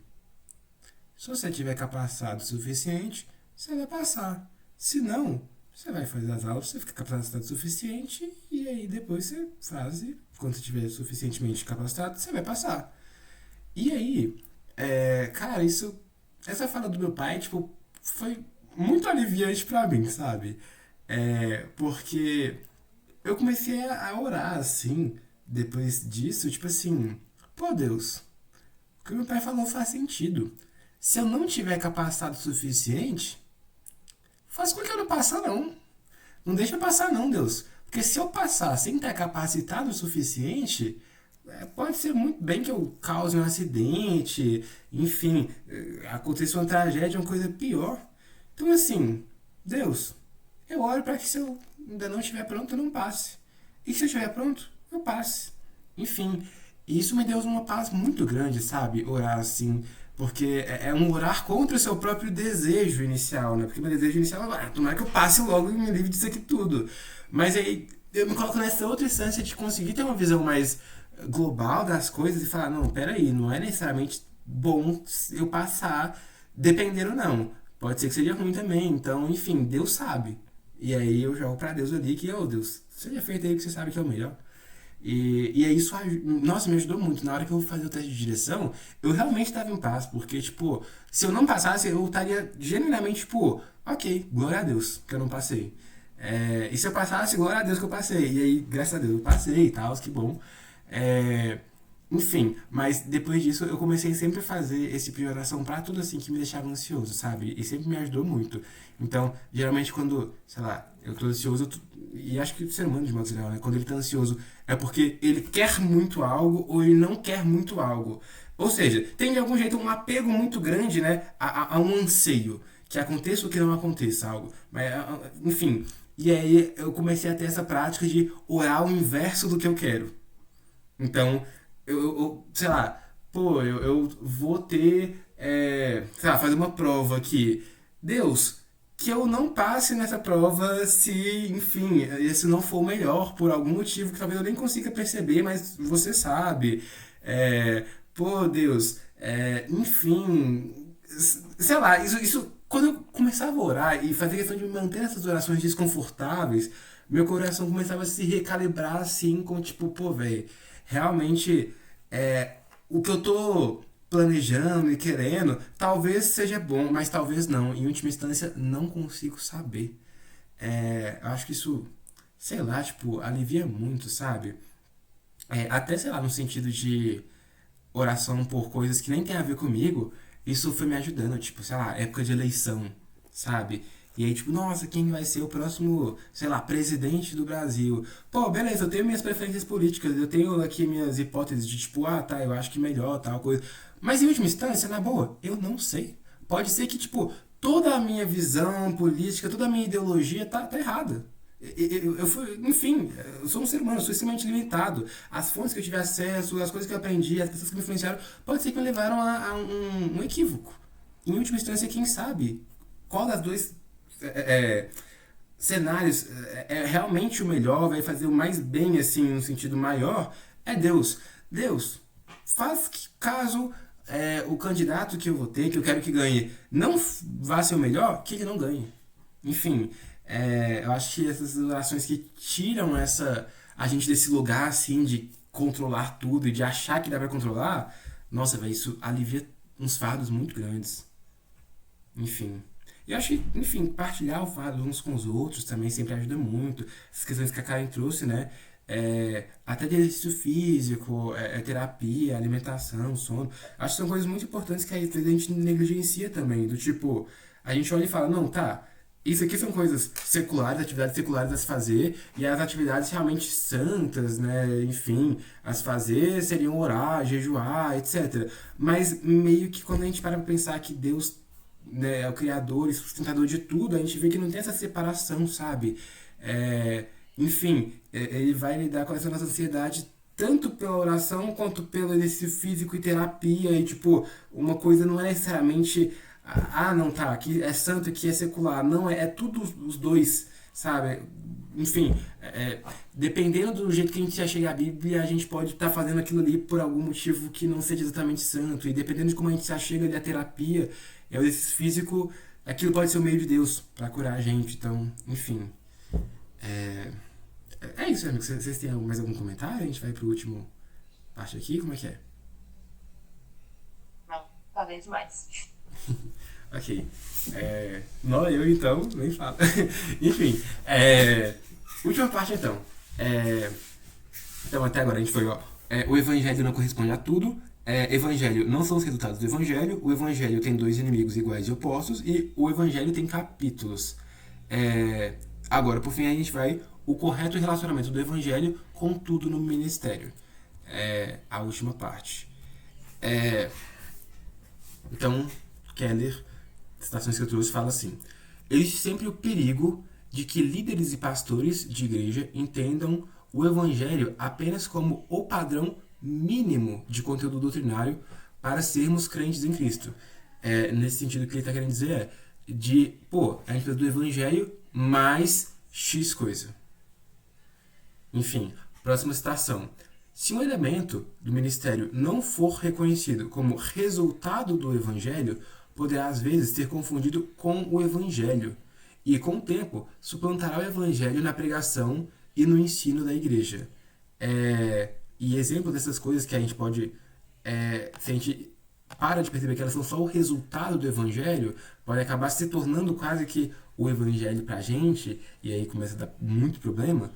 Se você tiver capacitado o suficiente, você vai passar. Se não, você vai fazer as aulas, você fica capacitado o suficiente e aí depois você faz e quando você estiver suficientemente capacitado, você vai passar. E aí, cara, essa fala do meu pai, tipo, foi muito aliviante pra mim, sabe? Porque eu comecei a orar, assim, depois disso, tipo assim, pô Deus, o que meu pai falou faz sentido. Se eu não tiver capacitado o suficiente, faz com que eu não passe, não. Não deixa eu passar, não, Deus. Porque se eu passar sem estar capacitado o suficiente, pode ser muito bem que eu cause um acidente, enfim, aconteça uma tragédia, uma coisa pior. Então, assim, Deus, eu oro para que se eu ainda não estiver pronto, eu não passe. E se eu estiver pronto, eu passe. Enfim, isso me deu uma paz muito grande, sabe? Orar assim. Porque é um orar contra o seu próprio desejo inicial, né? Porque meu desejo inicial é, tomara que eu passe logo e me livre disso aqui tudo. Mas aí eu me coloco nessa outra instância de conseguir ter uma visão mais global das coisas e falar, não, peraí, não é necessariamente bom eu passar, dependendo não. Pode ser que seja ruim também. Então, enfim, Deus sabe. E aí eu jogo pra Deus ali que, ô Deus, seja feito aí que você sabe que é o melhor. E aí isso, nossa, me ajudou muito. Na hora que eu fui fazer o teste de direção, eu realmente estava em paz, porque, tipo, se eu não passasse, eu estaria genuinamente, tipo, ok, glória a Deus que eu não passei. E se eu passasse, glória a Deus que eu passei. E aí, graças a Deus, eu passei e tal, que bom. É, enfim, mas depois disso eu comecei sempre a fazer esse tipo de oração pra tudo assim que me deixava ansioso, sabe? E sempre me ajudou muito. Então, geralmente quando, sei lá, eu tô ansioso, e acho que o ser humano de modo geral, né? Quando ele tá ansioso é porque ele quer muito algo ou ele não quer muito algo. Ou seja, tem de algum jeito um apego muito grande, né? A um anseio. Que aconteça ou que não aconteça algo. Mas, enfim. E aí eu comecei a ter essa prática de orar o inverso do que eu quero. Então, sei lá, pô, eu vou ter, sei lá, fazer uma prova aqui. Deus, que eu não passe nessa prova se, enfim, esse não for o melhor, por algum motivo que talvez eu nem consiga perceber, mas você sabe. Pô, Deus, enfim, sei lá, isso, quando eu começava a orar e fazer questão de me manter nessas orações desconfortáveis, meu coração começava a se recalibrar assim, com tipo, pô, velho, realmente o que eu tô planejando e querendo, talvez seja bom, mas talvez não. Em última instância, não consigo saber. Eu acho que isso, sei lá, tipo, alivia muito, sabe? Até, sei lá, no sentido de oração por coisas que nem tem a ver comigo, isso foi me ajudando, tipo, sei lá, época de eleição, sabe? E aí, tipo, nossa, quem vai ser o próximo, sei lá, presidente do Brasil? Pô, beleza, eu tenho minhas preferências políticas, eu tenho aqui minhas hipóteses de, tipo, tá, eu acho que melhor, tal coisa. Mas em última instância, na boa, eu não sei. Pode ser que, tipo, toda a minha visão política, toda a minha ideologia tá errada. Enfim, eu sou um ser humano, eu sou extremamente limitado. As fontes que eu tive acesso, as coisas que eu aprendi, as pessoas que me influenciaram, pode ser que me levaram a um equívoco. Em última instância, quem sabe qual das duas cenários é realmente o melhor, vai fazer o mais bem, assim, no sentido maior, é Deus. Deus, faz que caso o candidato que eu vou ter, que eu quero que ganhe, não vá ser o melhor, que ele não ganhe. Enfim, eu acho que essas orações que tiram a gente desse lugar, assim, de controlar tudo e de achar que dá pra controlar, nossa, velho, isso alivia uns fardos muito grandes. Enfim. E eu acho que, enfim, partilhar o fardo uns com os outros também sempre ajuda muito. Essas questões que a Karen trouxe, né? Até de exercício físico, terapia, alimentação, sono. Acho que são coisas muito importantes que às vezes a gente negligencia também. Do tipo, a gente olha e fala, não, tá, isso aqui são coisas seculares, atividades seculares a se fazer, e as atividades realmente santas, né, enfim, a se fazer seriam orar, jejuar, etc. Mas meio que quando a gente para pra pensar que Deus, né, é o criador e sustentador de tudo, a gente vê que não tem essa separação, sabe? É, enfim, ele vai lidar com essa nossa ansiedade tanto pela oração quanto pelo exercício físico e terapia. E, tipo, uma coisa não é necessariamente. Não, tá, aqui é santo, aqui é secular. Não, é tudo os dois, sabe? Enfim, dependendo do jeito que a gente se achega à Bíblia, a gente pode estar fazendo aquilo ali por algum motivo que não seja exatamente santo. E dependendo de como a gente se achega ali à terapia, o exercício físico, aquilo pode ser o meio de Deus para curar a gente. Então, enfim. É, é isso, amigo. Vocês têm mais algum comentário? A gente vai pro último parte aqui? Como é que é? Não, talvez mais. Ok. Não, eu então, nem falo. Enfim, última parte então. Então até agora a gente foi, ó. O evangelho não corresponde a tudo. Evangelho não são os resultados do evangelho. O evangelho tem dois inimigos iguais e opostos. E o evangelho tem capítulos. Agora, por fim, a gente vai o correto relacionamento do evangelho com tudo no ministério. A última parte. Então, Keller, citações que eu trouxe, fala assim: existe sempre o perigo de que líderes e pastores de igreja entendam o evangelho apenas como o padrão mínimo de conteúdo doutrinário para sermos crentes em Cristo. Nesse sentido, o que ele está querendo dizer a gente precisa do evangelho mais X coisa. Enfim, próxima citação. Se um elemento do ministério não for reconhecido como resultado do evangelho, poderá às vezes ser confundido com o evangelho e, com o tempo, suplantará o evangelho na pregação e no ensino da igreja. E exemplo dessas coisas que a gente pode, se a gente para de perceber que elas são só o resultado do evangelho, pode acabar se tornando quase que o evangelho pra gente, e aí começa a dar muito problema,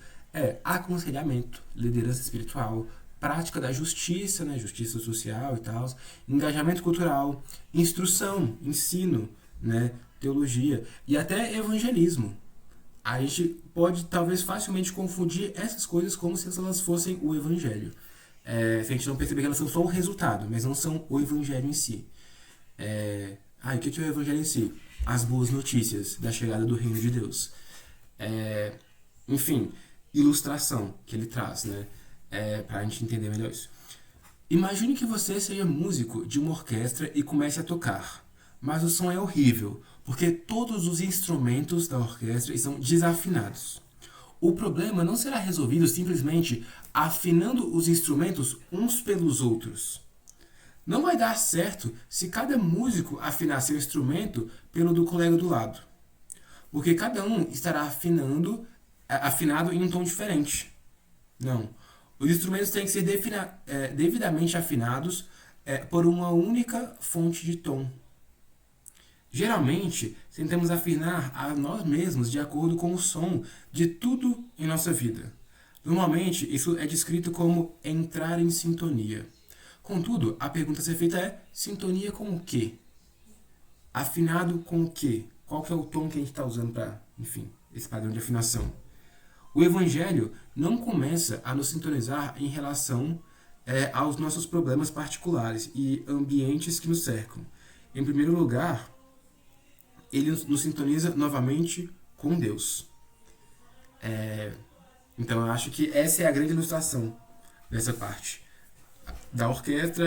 aconselhamento, liderança espiritual, prática da justiça, né, justiça social e tal, engajamento cultural, instrução, ensino, né, teologia e até evangelismo. A gente pode talvez facilmente confundir essas coisas como se elas fossem o evangelho. Se a gente não perceber que elas são só o resultado, mas não são o evangelho em si. O que é o evangelho em si? As boas notícias da chegada do reino de Deus. Enfim, ilustração que ele traz, né? Pra gente entender melhor isso. Imagine que você seja músico de uma orquestra e comece a tocar, mas o som é horrível, porque todos os instrumentos da orquestra estão desafinados. O problema não será resolvido simplesmente afinando os instrumentos uns pelos outros. Não vai dar certo se cada músico afinar seu instrumento pelo do colega do lado, porque cada um estará afinado em um tom diferente. Não. Os instrumentos têm que ser devidamente afinados por uma única fonte de tom. Geralmente, tentamos afinar a nós mesmos de acordo com o som de tudo em nossa vida. Normalmente, isso é descrito como entrar em sintonia. Contudo, a pergunta a ser feita é: sintonia com o quê? Afinado com o quê? Qual que é o tom que a gente está usando para, enfim, esse padrão de afinação? O evangelho não começa a nos sintonizar em relação aos nossos problemas particulares e ambientes que nos cercam. Em primeiro lugar, ele nos sintoniza novamente com Deus. Então eu acho que essa é a grande ilustração dessa parte da orquestra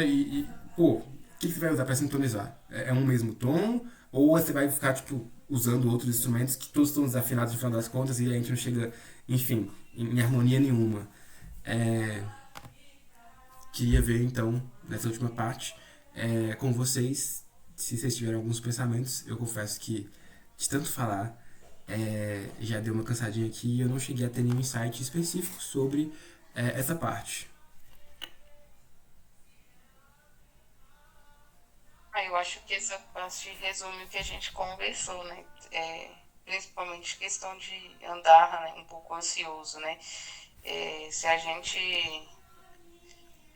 o que você vai usar para sintonizar? É um mesmo tom? Ou você vai ficar usando outros instrumentos que todos estão desafinados no final das contas e a gente não chega, enfim, em harmonia nenhuma? Queria ver então, nessa última parte, com vocês, se vocês tiverem alguns pensamentos. Eu confesso que, de tanto falar, já deu uma cansadinha aqui e eu não cheguei a ter nenhum insight específico sobre essa parte. Eu acho que essa parte resume o que a gente conversou, né? Principalmente questão de andar, né, um pouco ansioso, né? Se a gente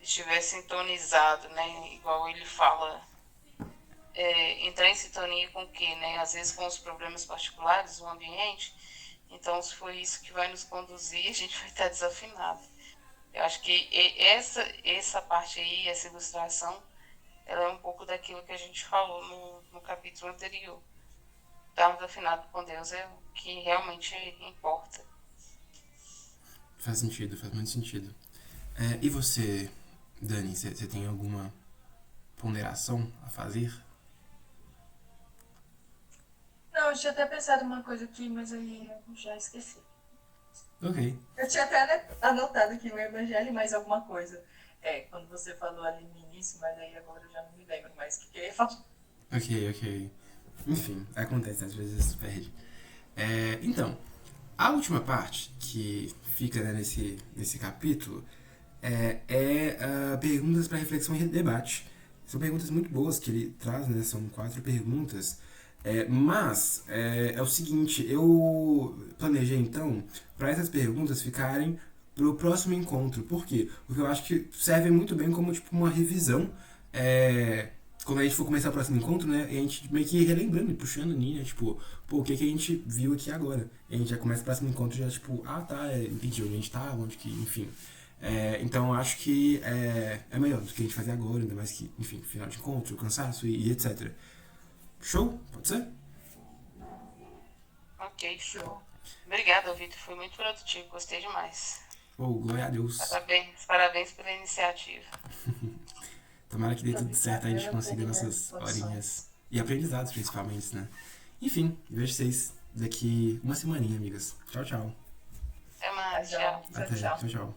estiver sintonizado, né? Igual ele fala, entrar em sintonia com o quê, né? Às vezes com os problemas particulares do ambiente. Então, se for isso que vai nos conduzir, a gente vai estar desafinado. Eu acho que essa parte aí, essa ilustração, ela é um pouco daquilo que a gente falou no capítulo anterior. Estarmos afinados com Deus é o que realmente importa. Faz sentido, faz muito sentido. E você, Dani, você tem alguma ponderação a fazer? Não, eu tinha até pensado uma coisa aqui, mas aí eu já esqueci. Ok. Eu tinha até anotado aqui no Evangelho mais alguma coisa. Quando você falou ali no início, mas aí agora eu já não me lembro mais o que eu ia falar. Ok. Enfim, acontece, às vezes perde. Então, a última parte que fica, né, nesse capítulo perguntas para reflexão e debate. São perguntas muito boas que ele traz, né? São 4 perguntas. Mas é o seguinte, eu planejei então para essas perguntas ficarem pro próximo encontro. Por quê? Porque eu acho que servem muito bem como tipo uma revisão. Quando a gente for começar o próximo encontro, né? E a gente meio que relembrando e puxando ali, né? Tipo, pô, o que a gente viu aqui agora? E a gente já começa o próximo encontro já, tipo, entendi onde a gente tá, onde que, enfim. Então eu acho que é melhor do que a gente fazer agora, ainda mais que, enfim, final de encontro, cansaço e etc. Show? Pode ser? Ok, show. Obrigada, Vitor. Foi muito produtivo. Gostei demais. Glória a Deus. Parabéns pela iniciativa. Tomara que dê tudo certo, a gente consiga nossas horinhas. E aprendizados, principalmente, né? Enfim, vejo vocês daqui uma semaninha, amigas. Tchau. Até mais. Tchau. Até. Tchau.